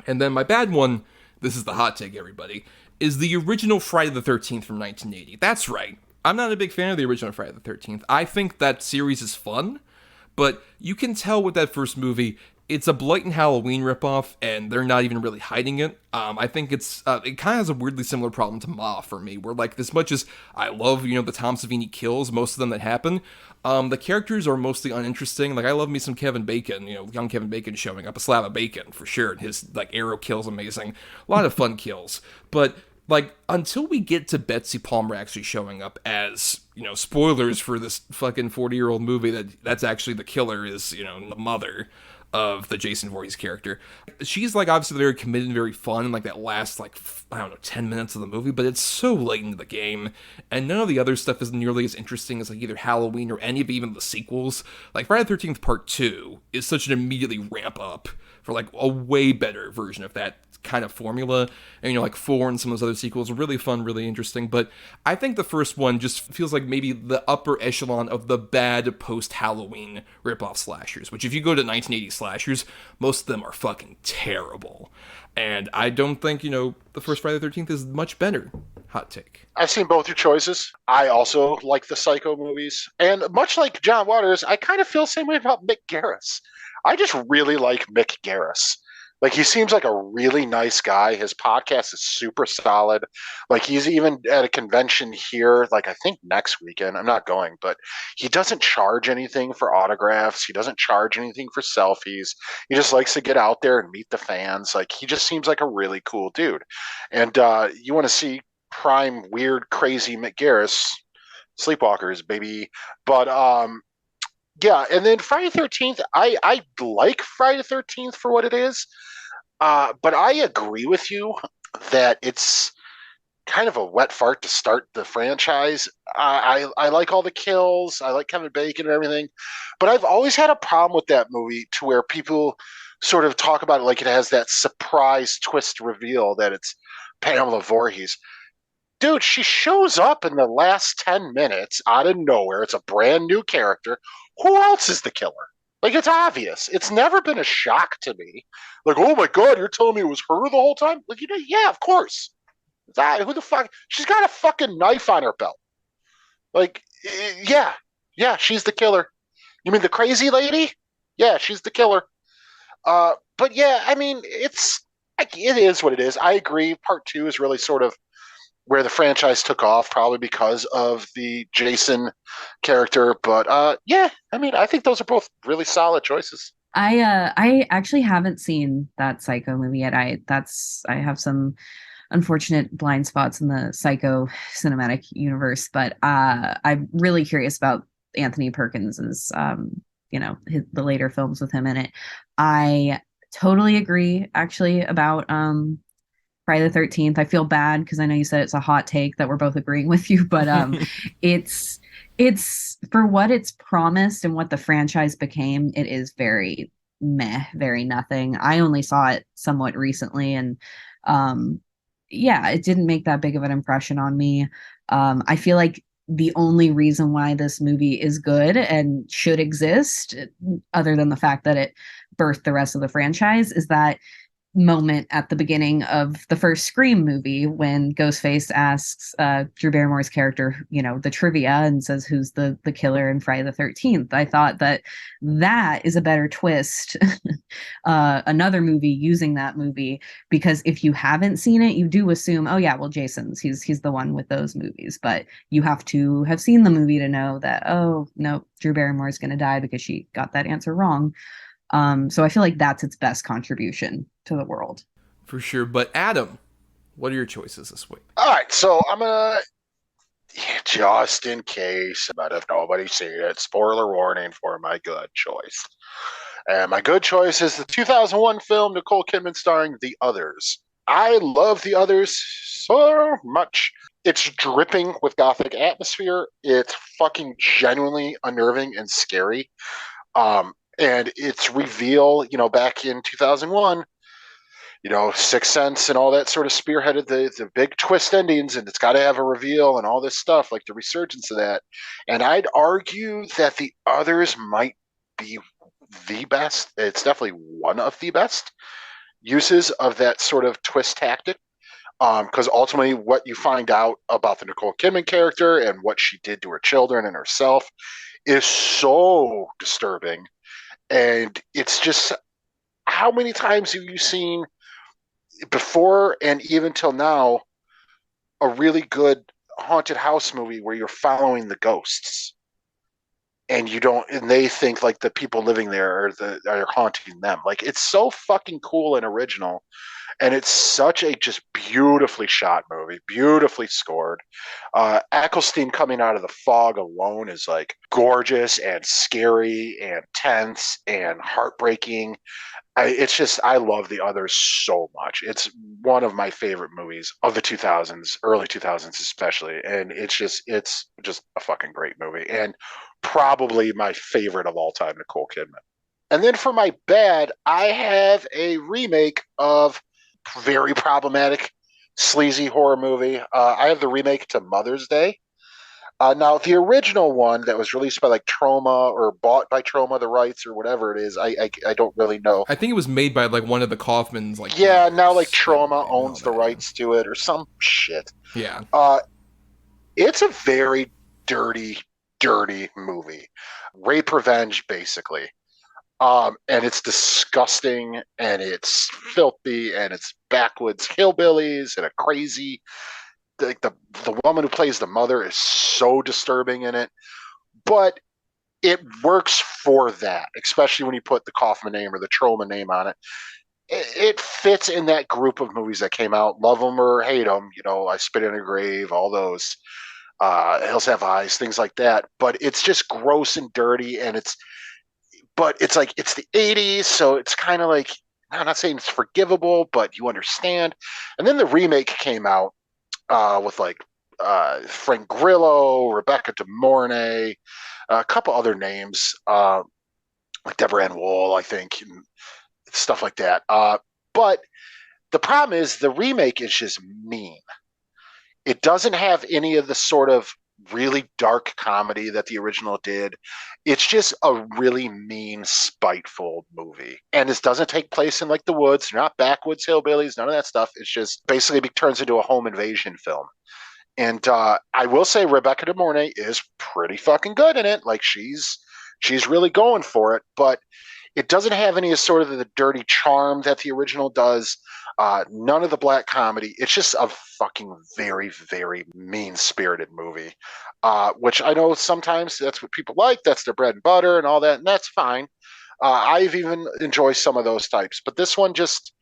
And then my bad one, this is the hot take, everybody, is the original Friday the 13th from 1980. That's right. I'm not a big fan of the original Friday the 13th. I think that series is fun, but you can tell with that first movie, it's a blatant Halloween ripoff, and they're not even really hiding it. I think it kind of has a weirdly similar problem to Ma for me, where like as much as I love, the Tom Savini kills, most of them that happen, the characters are mostly uninteresting. Like I love me some Kevin Bacon, young Kevin Bacon showing up, a slab of bacon for sure, and his like arrow kills amazing, a lot of fun kills, but like, until we get to Betsy Palmer actually showing up as, spoilers for this fucking 40-year-old movie that's actually the killer is, the mother, of the Jason Voorhees character. She's like obviously very committed and very fun in like that last like I don't know 10 minutes of the movie, but it's so late into the game, and none of the other stuff is nearly as interesting as like either Halloween or any of even the sequels. Like Friday the 13th Part 2 is such an immediately ramp up for like a way better version of that kind of formula, and like 4 and some of those other sequels are really fun, really interesting, but I think the first one just feels like maybe the upper echelon of the bad post-Halloween ripoff slashers, which if you go to 1980 slashers, most of them are fucking terrible, and I don't think the first Friday the 13th is much better. Hot take. I've seen both your choices. I also like the Psycho movies, and much like John Waters, I kind of feel the same way about Mick Garris. I just really like Mick Garris. Like, he seems like a really nice guy. His podcast is super solid. Like, he's even at a convention here, like, I think next weekend. I'm not going, but he doesn't charge anything for autographs. He doesn't charge anything for selfies. He just likes to get out there and meet the fans. Like, he just seems like a really cool dude. And you want to see prime, weird, crazy Mick Garris, Sleepwalkers, baby. But, yeah, and then Friday the 13th, I like Friday the 13th for what it is. But I agree with you that it's kind of a wet fart to start the franchise. I like all the kills. I like Kevin Bacon and everything. But I've always had a problem with that movie to where people sort of talk about it like it has that surprise twist reveal that it's Pamela Voorhees. Dude, she shows up in the last 10 minutes out of nowhere. It's a brand new character. Who else is the killer? Like, it's obvious. It's never been a shock to me. Like, oh my God, you're telling me it was her the whole time? Like, yeah, of course. Who the fuck? She's got a fucking knife on her belt. Like, yeah, she's the killer. You mean the crazy lady? Yeah, she's the killer. But yeah, I mean, it is what it is. I agree. Part 2 is really sort of where the franchise took off, probably because of the Jason character. But yeah, I mean, I think those are both really solid choices. I actually haven't seen that Psycho movie yet. I have some unfortunate blind spots in the Psycho cinematic universe, but I'm really curious about Anthony Perkins's the later films with him in it. I totally agree actually about Friday the 13th. I feel bad because I know you said it's a hot take that we're both agreeing with you, but it's for what it's promised and what the franchise became, it is very meh, very nothing. I only saw it somewhat recently, and yeah, it didn't make that big of an impression on me. I feel like the only reason why this movie is good and should exist, other than the fact that it birthed the rest of the franchise, is that moment at the beginning of the first Scream movie when Ghostface asks Drew Barrymore's character, the trivia, and says who's the killer in Friday the 13th. I thought that is a better twist. Another movie using that movie, because if you haven't seen it, you do assume, oh yeah, well, Jason's he's the one with those movies, but you have to have seen the movie to know that, oh no, Drew Barrymore is going to die because she got that answer wrong. So I feel like that's its best contribution to the world. For sure. But Adam, what are your choices this week? All right, so I'm going to, just in case, but if nobody's seen it, spoiler warning for my good choice. And my good choice is the 2001 film Nicole Kidman starring The Others. I love The Others so much. It's dripping with gothic atmosphere. It's fucking genuinely unnerving and scary. And its reveal, back in 2001, Sixth Sense and all that sort of spearheaded the big twist endings, and it's got to have a reveal and all this stuff, like the resurgence of that. And I'd argue that The Others might be the best. It's definitely one of the best uses of that sort of twist tactic. Because ultimately what you find out about the Nicole Kidman character and what she did to her children and herself is so disturbing. And it's just, how many times have you seen before and even till now a really good haunted house movie where you're following the ghosts? and you don't, and they think like the people living there are haunting them. Like, it's so fucking cool and original, and it's such a just beautifully shot movie, beautifully scored. Eccleston coming out of the fog alone is like gorgeous and scary and tense and heartbreaking. It's just, I love The Others so much. It's one of my favorite movies of the 2000s, early 2000s especially, and it's just a fucking great movie, and probably my favorite of all time, Nicole Kidman. And then for my bad, I have a remake of very problematic, sleazy horror movie. I have the remake to Mother's Day. Now, the original one that was released by like Troma or bought by Troma, the rights or whatever it is, I don't really know. I think it was made by like one of the Kaufmans. Like, yeah, now like Troma owns the rights to it or some shit. Yeah. It's a very dirty, dirty movie. Rape revenge, basically. And it's disgusting, and it's filthy, and it's backwoods hillbillies and a crazy. Like the woman who plays the mother is so disturbing in it, but it works for that, especially when you put the Kaufman name or the Troma name on it. It fits in that group of movies that came out. Love them or hate them, I Spit in a Grave, all those. Hills Have Eyes, things like that. But it's just gross and dirty, and it's like it's the 80s, so it's kind of like, I'm not saying it's forgivable, but you understand. And then the remake came out with like Frank Grillo, Rebecca De Mornay, a couple other names, like Deborah Ann Wool, I think, and stuff like that. But the problem is the remake is just mean. It doesn't have any of the sort of really dark comedy that the original did. It's just a really mean, spiteful movie. And this doesn't take place in like the woods. They're not backwoods hillbillies, none of that stuff. It's just basically turns into a home invasion film. And I will say Rebecca De Mornay is pretty fucking good in it. Like she's really going for it, but it doesn't have any sort of the dirty charm that the original does. None of the black comedy. It's just a fucking very, very mean-spirited movie, which I know sometimes that's what people like. That's their bread and butter and all that, and that's fine. I've even enjoyed some of those types, but this one just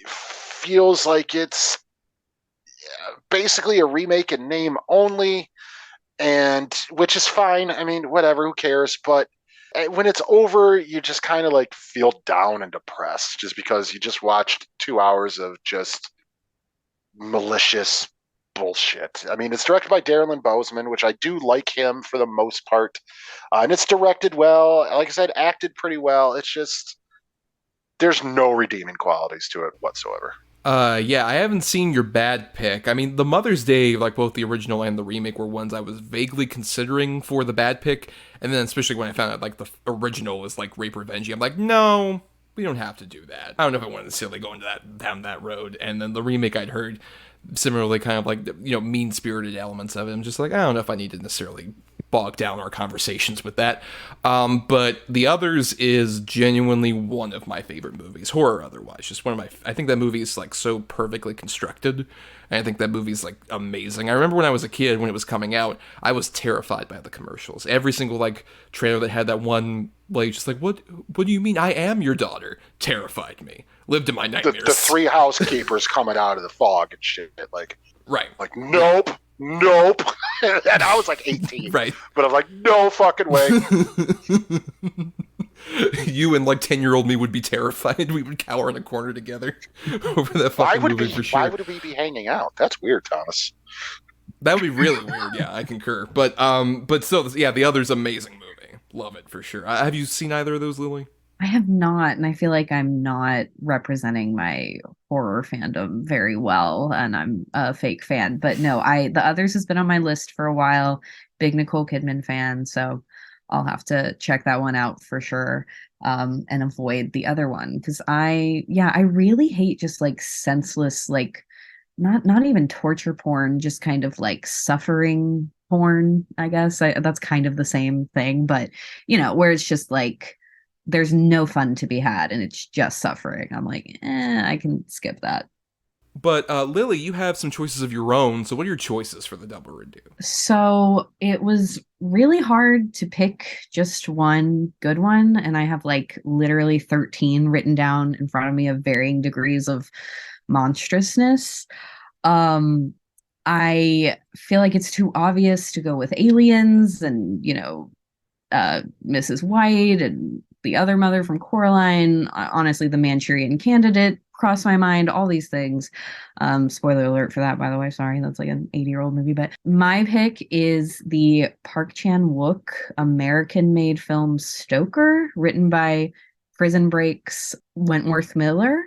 feels like it's basically a remake in name only, and which is fine. I mean, whatever, who cares? But when it's over, you just kind of like feel down and depressed just because you just watched 2 hours of just malicious bullshit. I mean, it's directed by Darren Bousman, which I do like him for the most part. And it's directed well. Like I said, acted pretty well. It's just, there's no redeeming qualities to it whatsoever. Yeah, I haven't seen your bad pick. I mean, the Mother's Day, like both the original and the remake, were ones I was vaguely considering for the bad pick. And then especially when I found out like the original was like rape revenge, I'm like, no, we don't have to do that. I don't know if I wanted to necessarily go into down that road. And then the remake I'd heard similarly kind of like, mean-spirited elements of it. I'm just like, I don't know if I need to necessarily bog down our conversations with that. But The Others is genuinely one of my favorite movies, horror otherwise. Just one of my, I think that movie is like so perfectly constructed. And I think that movie's like amazing. I remember when I was a kid, when it was coming out, I was terrified by the commercials. Every single like trailer that had that one, like, just like, what do you mean I am your daughter? Terrified me. Lived in my nightmares. The three housekeepers coming out of the fog and shit. Like, right. Like, nope. And I was like 18. Right. But I'm like, no fucking way. You and like 10-year-old me would be terrified. We would cower in a corner together over that fucking movie for sure. Why would we be hanging out? That's weird, Thomas. That would be really weird. Yeah, I concur. But still, yeah, The Other's amazing movie. Love it for sure. Have you seen either of those, Lily? I have not, and I feel like I'm not representing my horror fandom very well, and I'm a fake fan. But no, The Others has been on my list for a while. Big Nicole Kidman fan, so I'll have to check that one out for sure, and avoid the other one because I really hate just like senseless, like not even torture porn, just kind of like suffering porn. I guess that's kind of the same thing, but where it's just like, there's no fun to be had and it's just suffering. I'm like, I can skip that. But Lily, you have some choices of your own. So what are your choices for the double redo? So it was really hard to pick just one good one. And I have like literally 13 written down in front of me of varying degrees of monstrousness. Um, I feel like it's too obvious to go with aliens and, Mrs. White and the other mother from Coraline. Honestly, the Manchurian Candidate crossed my mind, all these things. Spoiler alert for that, by the way. Sorry, that's like an 80-year-old movie. But my pick is the Park Chan-wook American-made film Stoker, written by Prison Break's Wentworth Miller.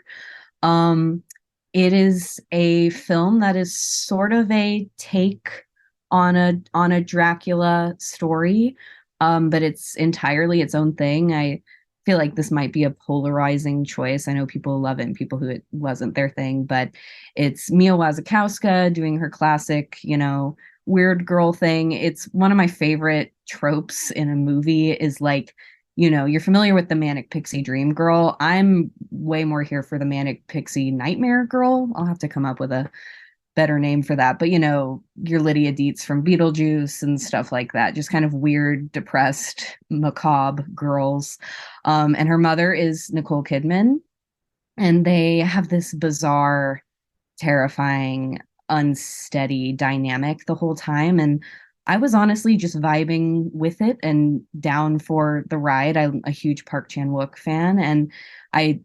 It is a film that is sort of a take on a Dracula story, but it's entirely its own thing. I feel like this might be a polarizing choice. I know people love it and people who it wasn't their thing, but it's Mia Wasikowska doing her classic, weird girl thing. It's one of my favorite tropes in a movie is like, you're familiar with the manic pixie dream girl. I'm way more here for the manic pixie nightmare girl. I'll have to come up with a better name for that. But your Lydia Dietz from Beetlejuice and stuff like that. Just kind of weird, depressed, macabre girls. And her mother is Nicole Kidman. And they have this bizarre, terrifying, unsteady dynamic the whole time. And I was honestly just vibing with it and down for the ride. I'm a huge Park Chan-wook fan, and I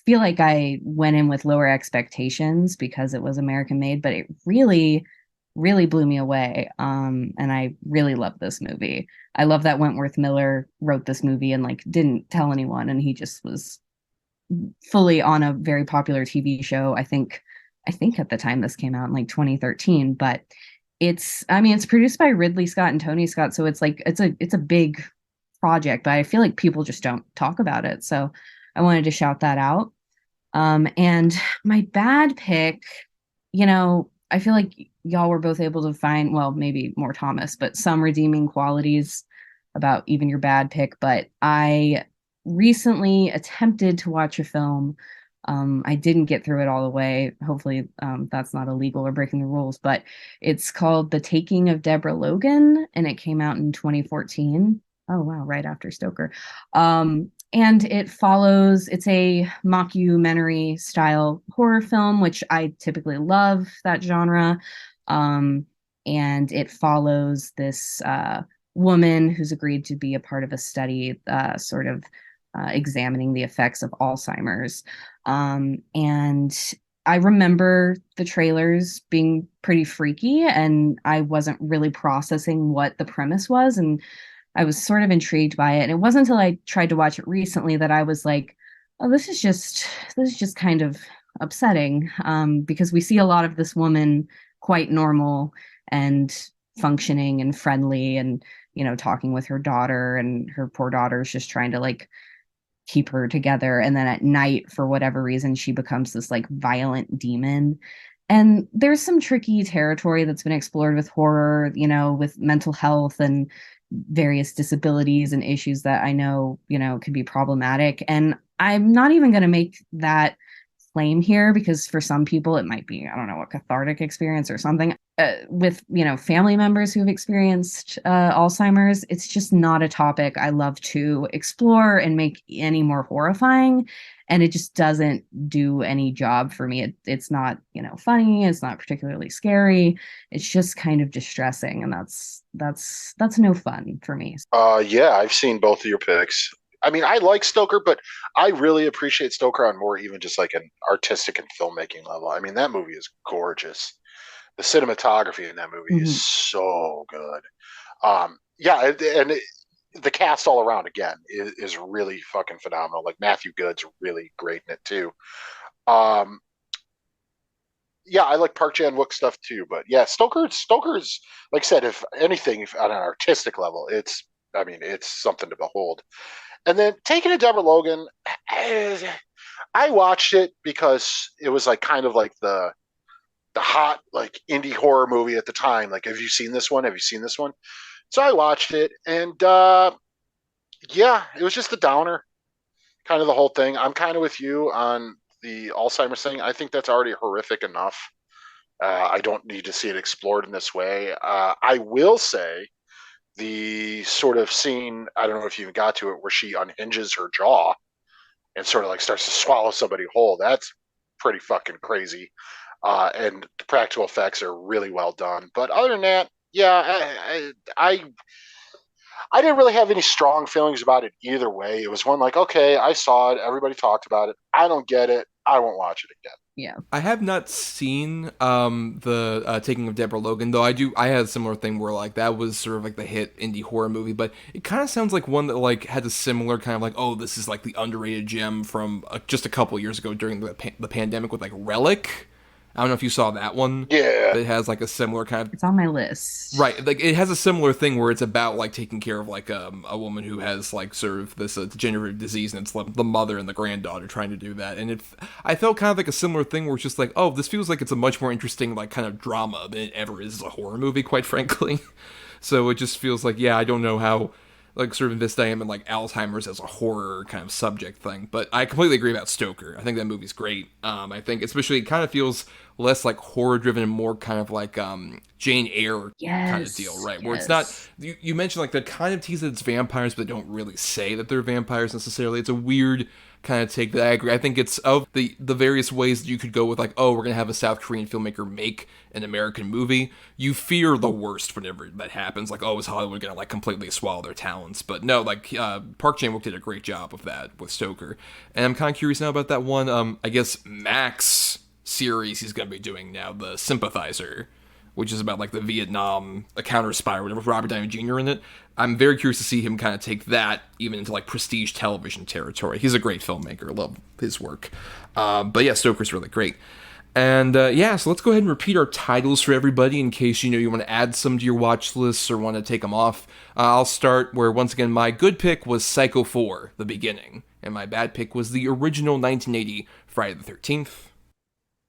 feel like I went in with lower expectations because it was American made, but it really, really blew me away. And I really love this movie. I love that Wentworth Miller wrote this movie and like didn't tell anyone, and he just was fully on a very popular TV show. I think at the time this came out in like 2013, but it's produced by Ridley Scott and Tony Scott, so it's like it's a big project, but I feel like people just don't talk about it. So I wanted to shout that out. And my bad pick, I feel like y'all were both able to find, well, maybe more Thomas, but some redeeming qualities about even your bad pick. But I recently attempted to watch a film. I didn't get through it all the way. Hopefully, that's not illegal or breaking the rules, but it's called The Taking of Deborah Logan, and it came out in 2014. Oh, wow, right after Stoker. And it's a mockumentary style horror film, which I typically love that genre. And it follows this woman who's agreed to be a part of a study examining the effects of Alzheimer's. And I remember the trailers being pretty freaky, and I wasn't really processing what the premise was. And I was sort of intrigued by it. And it wasn't until I tried to watch it recently that I was like, oh, this is just kind of upsetting. Because we see a lot of this woman quite normal and functioning and friendly and, talking with her daughter, and her poor daughter's just trying to like keep her together. And then at night, for whatever reason, she becomes this like violent demon. And there's some tricky territory that's been explored with horror, with mental health and various disabilities and issues that I know, could be problematic. And I'm not even going to make that claim here because for some people it might be, I don't know, a cathartic experience or something. With, family members who've experienced Alzheimer's, it's just not a topic I love to explore and make any more horrifying. And it just doesn't do any job for me. It's not, funny. It's not particularly scary. It's just kind of distressing. And that's no fun for me. Yeah, I've seen both of your picks. I mean, I like Stoker, but I really appreciate Stoker on more even just like an artistic and filmmaking level. I mean, that movie is gorgeous. The cinematography in that movie is so good. The cast all around again is really fucking phenomenal. Like Matthew Good's really great in it too. I like Park Chan-wook stuff too, but yeah, Stoker's like I said, if anything, if on an artistic level, it's something to behold. And then Taking a Deborah Logan, I watched it because it was like kind of like the hot like indie horror movie at the time. Like, have you seen this one? So I watched it, and it was just a downer, kind of the whole thing. I'm kind of with you on the Alzheimer's thing, I think that's already horrific enough. I don't need to see it explored in this way. I will say the sort of scene, I don't know if you even got to it, where she unhinges her jaw and sort of like starts to swallow somebody whole. That's pretty fucking crazy. And the practical effects are really well done. But other than that, yeah, I didn't really have any strong feelings about it either way. It was one like, okay, I saw it. Everybody talked about it. I don't get it. I won't watch it again. Yeah. I have not seen the Taking of Deborah Logan, though I had a similar thing where like that was sort of like the hit indie horror movie, but it kind of sounds like one that like had a similar kind of like, oh, this is like the underrated gem from just a couple years ago during the pandemic with like Relic. I don't know if you saw that one. Yeah. It has like a similar kind of... It's on my list. Right. Like it has a similar thing where it's about like taking care of like a woman who has like sort of this degenerative disease, and it's like the mother and the granddaughter trying to do that. And I felt kind of like a similar thing where it's just like, oh, this feels like it's a much more interesting like kind of drama than it ever is a horror movie, quite frankly. So it just feels like, yeah, I don't know how like sort of invested I am in like Alzheimer's as a horror kind of subject thing. But I completely agree about Stoker. I think that movie's great. I think especially it kind of feels less like horror driven and more kind of like Jane Eyre kind of deal, right? Where it's not, you mentioned like they kind of tease that it's vampires, but they don't really say that they're vampires necessarily. It's a weird kind of take that I agree. I think it's of the various ways that you could go with like, oh, we're going to have a South Korean filmmaker make an American movie. You fear the worst whenever that happens. Like, oh, is Hollywood going to like completely swallow their talents? But no, like Park Chan-wook did a great job of that with Stoker. And I'm kind of curious now about that one, I guess Max series he's going to be doing now, The Sympathizer, which is about like the Vietnam, a counter spy or whatever, with Robert Downey Jr. in it. I'm very curious to see him kind of take that even into like prestige television territory. He's a great filmmaker. I love his work. But yeah, Stoker's really great. And yeah, so let's go ahead and repeat our titles for everybody in case you want to add some to your watch lists or want to take them off. I'll start where, once again, my good pick was Psycho 4, The Beginning, and my bad pick was the original 1980 Friday the 13th.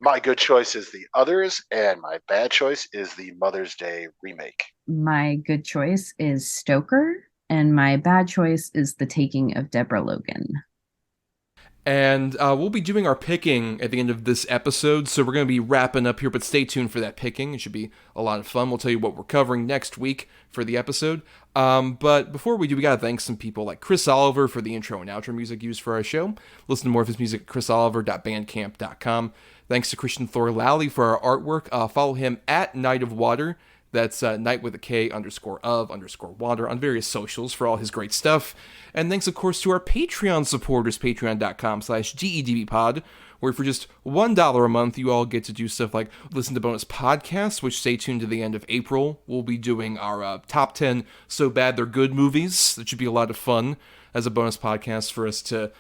My good choice is The Others, and my bad choice is the Mother's Day remake. My good choice is Stoker, and my bad choice is The Taking of Deborah Logan. And we'll be doing our picking at the end of this episode, so we're going to be wrapping up here, but stay tuned for that picking. It should be a lot of fun. We'll tell you what we're covering next week for the episode. But before we do, we got to thank some people like Chris Oliver for the intro and outro music used for our show. Listen to more of his music at chrisoliver.bandcamp.com. Thanks to Christian Thor Lally for our artwork. Follow him at Night of Water. That's night with a K _of_water on various socials for all his great stuff. And thanks, of course, to our Patreon supporters, patreon.com/GEDBpod, where for just $1 a month, you all get to do stuff like listen to bonus podcasts, which stay tuned to the end of April. We'll be doing our top 10 So Bad They're Good movies. That should be a lot of fun as a bonus podcast for us to,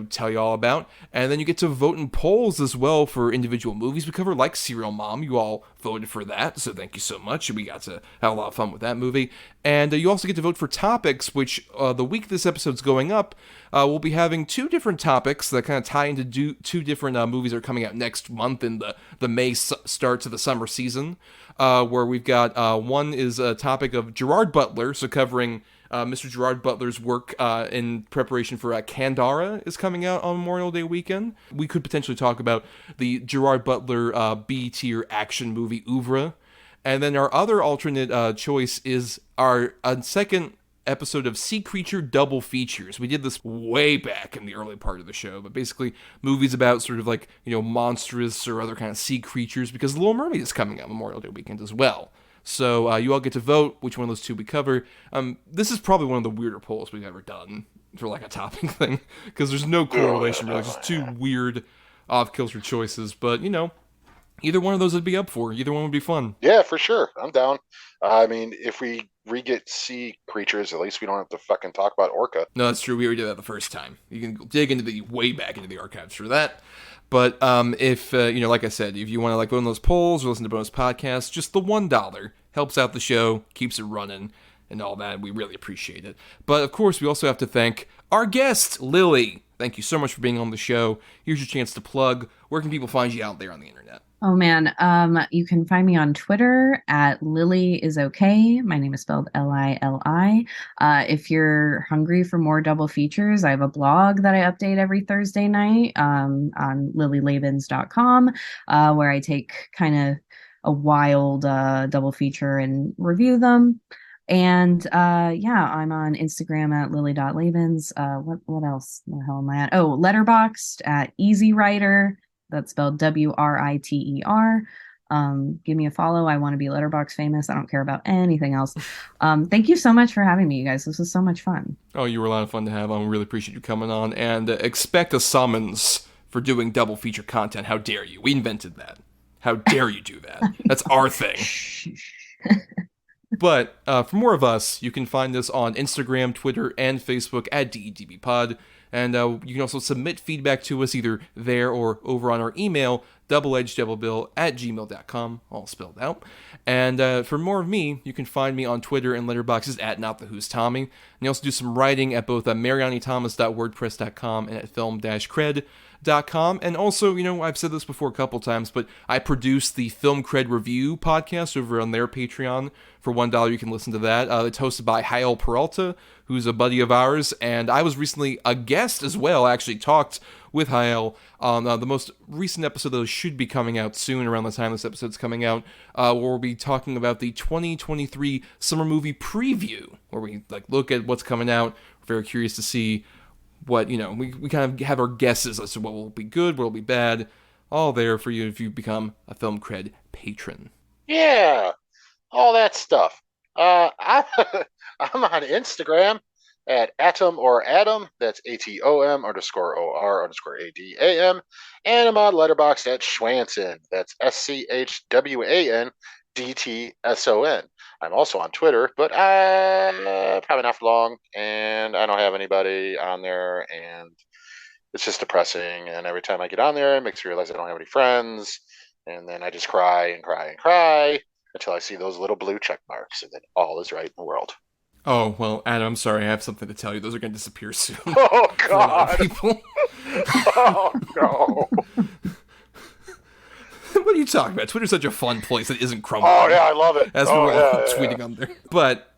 tell you all about. And then you get to vote in polls as well for individual movies we cover, like Serial Mom. You all voted for that, so thank you so much. We got to have a lot of fun with that movie. And you also get to vote for topics, which the week this episode's going up, we'll be having two different topics that kind of tie into two different movies that are coming out next month in the May start to the summer season, where we've got one is a topic of Gerard Butler, so covering Mr. Gerard Butler's work in preparation for Kandara is coming out on Memorial Day weekend. We could potentially talk about the Gerard Butler B-tier action movie Oeuvre. And then our other alternate choice is our second episode of Sea Creature double features. We did this way back in the early part of the show, but basically movies about sort of like, monstrous or other kind of sea creatures, because The Little Mermaid is coming out Memorial Day weekend as well. So you all get to vote which one of those two we cover. This is probably one of the weirder polls we've ever done for like a topping thing, because there's no correlation really, just two weird off-kilter choices. But, either one of those would be up for. Either one would be fun. Yeah, for sure. I'm down. I mean, if we re-get sea creatures, at least we don't have to fucking talk about Orca. No, that's true. We already did that the first time. You can dig way back into the archives for that. But if, like I said, if you want to like vote on those polls or listen to bonus podcasts, just the $1 helps out the show, keeps it running, and all that. We really appreciate it. But, of course, we also have to thank our guest, Lili. Thank you so much for being on the show. Here's your chance to plug. Where can people find you out there on the internet? Oh man, you can find me on Twitter at Lily is okay. My name is spelled Lili. If you're hungry for more double features, I have a blog that I update every Thursday night on lilylabens.com, where I take kind of a wild double feature and review them. And yeah, I'm on Instagram at lily.labens. What else the hell am I at? Oh, Letterboxd at Easy Writer. That's spelled Writer. Give me a follow. I want to be Letterbox famous. I don't care about anything else. Thank you so much for having me, you guys. This was so much fun. Oh, you were a lot of fun to have on. We really appreciate you coming on. And expect a summons for doing double feature content. How dare you? We invented that. How dare you do that? That's our thing. But for more of us, you can find us on Instagram, Twitter, and Facebook at DEDBpod. And you can also submit feedback to us either there or over on our email, doubleedgedoublebill@gmail.com, all spelled out. And for more of me, you can find me on Twitter and letterboxes at NotTheWho'sTommy. And you also do some writing at both marianithomas.wordpress.com and at film-cred.com. And also, I've said this before a couple times, but I produce the Film Cred Review podcast over on their Patreon. For $1, you can listen to that. It's hosted by Jael Peralta, who's a buddy of ours, and I was recently a guest as well. I actually talked with Jael on the most recent episode that should be coming out soon, around the time this episode's coming out, where we'll be talking about the 2023 summer movie preview, where we look at what's coming out. We're very curious to see what, we kind of have our guesses as to what will be good, what will be bad, all there for you if you become a Film Cred patron. Yeah, all that stuff. I'm on Instagram at Atom or Adam. That's ATOM_OR_ADAM. And I'm on Letterboxd at Schwanson. That's SCHWANDTSON. I'm also on Twitter, but probably not for long. And I don't have anybody on there. And it's just depressing. And every time I get on there, it makes me realize I don't have any friends. And then I just cry and cry and cry until I see those little blue check marks, and then all is right in the world. Oh, well, Adam, I'm sorry. I have something to tell you. Those are going to disappear soon. Oh, God. People. Oh, no. What are you talking about? Twitter's such a fun place that isn't crumbling. Oh, yeah, I love it. As we're all tweeting on there. But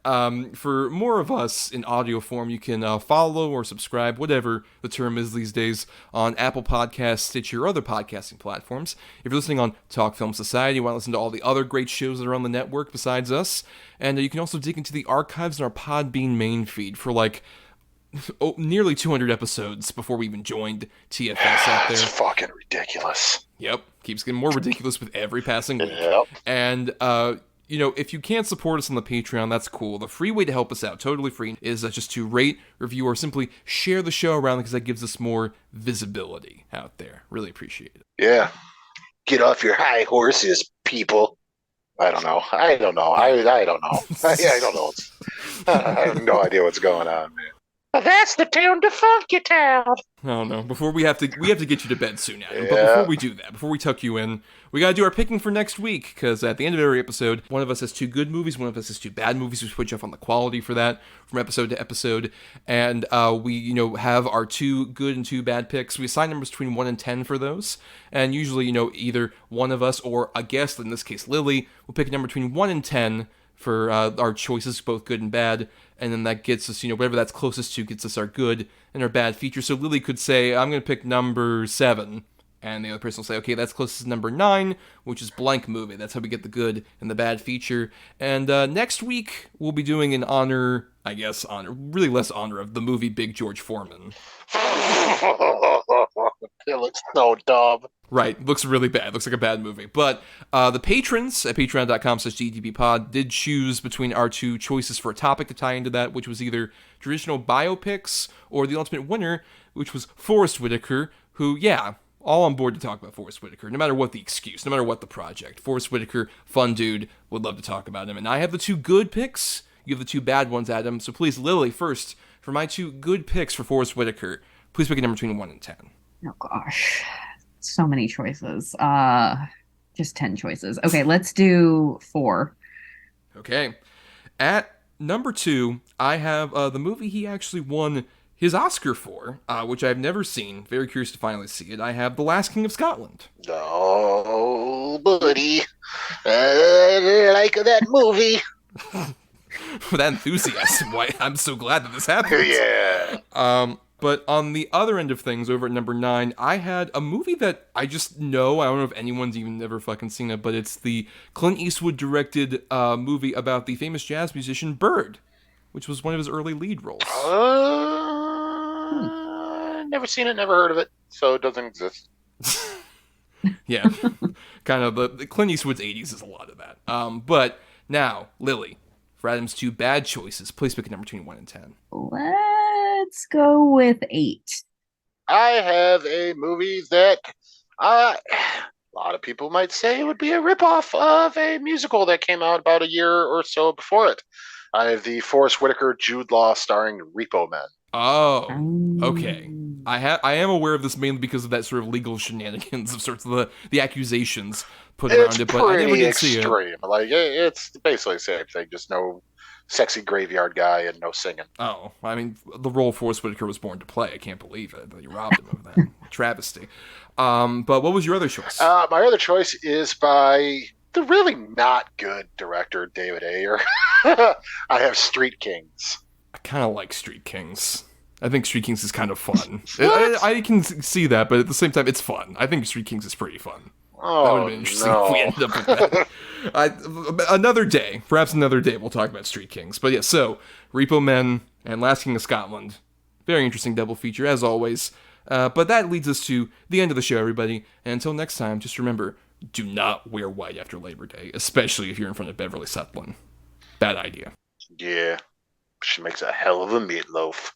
for more of us in audio form, you can follow or subscribe, whatever the term is these days, on Apple Podcasts, Stitcher, or other podcasting platforms. If you're listening on Talk Film Society, you want to listen to all the other great shows that are on the network besides us. And you can also dig into the archives in our Podbean main feed for nearly 200 episodes before we even joined TFS out there. It's fucking ridiculous. Yep. Keeps getting more ridiculous with every passing week. Yep. And, if you can't support us on the Patreon, that's cool. The free way to help us out, totally free, is just to rate, review, or simply share the show around because that gives us more visibility out there. Really appreciate it. Yeah. Get off your high horses, people. I don't know. I don't know. I don't know. I don't know. I have no idea what's going on, man. That's the tune to Funky Town. Oh no! Before we have to get you to bed soon, Adam. Yeah. But before we do that, before we tuck you in, we gotta do our picking for next week. Because at the end of every episode, one of us has 2 good movies, one of us has 2 bad movies. We switch off on the quality for that from episode to episode, and we have our 2 good and 2 bad picks. We assign numbers between 1 and 10 for those, and usually either one of us or a guest, in this case Lily, will pick a number between 1 and 10 for our choices, both good and bad, and then that gets us, whatever that's closest to gets us our good and our bad feature. So Lily could say, I'm going to pick number 7, and the other person will say, okay, that's closest to number 9, which is blank movie. That's how we get the good and the bad feature. And next week, we'll be doing an really less honor of the movie Big George Foreman. It looks so dumb. Right, looks really bad. Looks like a bad movie. But the patrons at patreon.com/DDBpod did choose between our 2 choices for a topic to tie into that, which was either traditional biopics or the ultimate winner, which was Forest Whitaker, who, all on board to talk about Forest Whitaker, no matter what the excuse, no matter what the project. Forest Whitaker, fun dude, would love to talk about him. And I have the 2 good picks. You have the 2 bad ones, Adam. So please, Lily, first, for my 2 good picks for Forest Whitaker, please pick a number between 1 and 10. Oh, gosh. So many choices. Just 10 choices. Okay, let's do 4. Okay. At number 2, I have the movie he actually won his Oscar for, which I've never seen. Very curious to finally see it. I have The Last King of Scotland. Oh, buddy. I like that movie. For that enthusiasm, why I'm so glad that this happened. Yeah. But on the other end of things, over at number 9, I had a movie that I just know, I don't know if anyone's even ever fucking seen it, but it's the Clint Eastwood directed movie about the famous jazz musician Bird, which was one of his early lead roles. Never seen it, never heard of it, so it doesn't exist. Yeah. Kind of the Clint Eastwood's 80s is a lot of that. But now, Lily, for Adam's 2 bad choices, please pick a number between 1 and 10. Let's go with 8. I have a movie that a lot of people might say would be a ripoff of a musical that came out about a year or so before it. I have the Forest Whitaker, Jude Law starring Repo Man. Oh, okay. I am aware of this mainly because of that sort of legal shenanigans of sorts of the accusations put around it, but I never did see it. Like, it's basically the same thing, just no sexy graveyard guy and no singing. Oh, I mean, the role Forest Whitaker was born to play. I can't believe it. You robbed him of that. Travesty. But what was your other choice? My other choice is by the really not good director, David Ayer. I have Street Kings. I kind of like Street Kings. I think Street Kings is kind of fun. I can see that, but at the same time, it's fun. I think Street Kings is pretty fun. Oh, that would have been interesting if we ended up with that. Another day, perhaps another day, we'll talk about Street Kings. But yeah, so Repo Men and Last King of Scotland. Very interesting double feature, as always. But that leads us to the end of the show, everybody. And until next time, just remember, do not wear white after Labor Day, especially if you're in front of Beverly Sutherland. Bad idea. Yeah. She makes a hell of a meatloaf.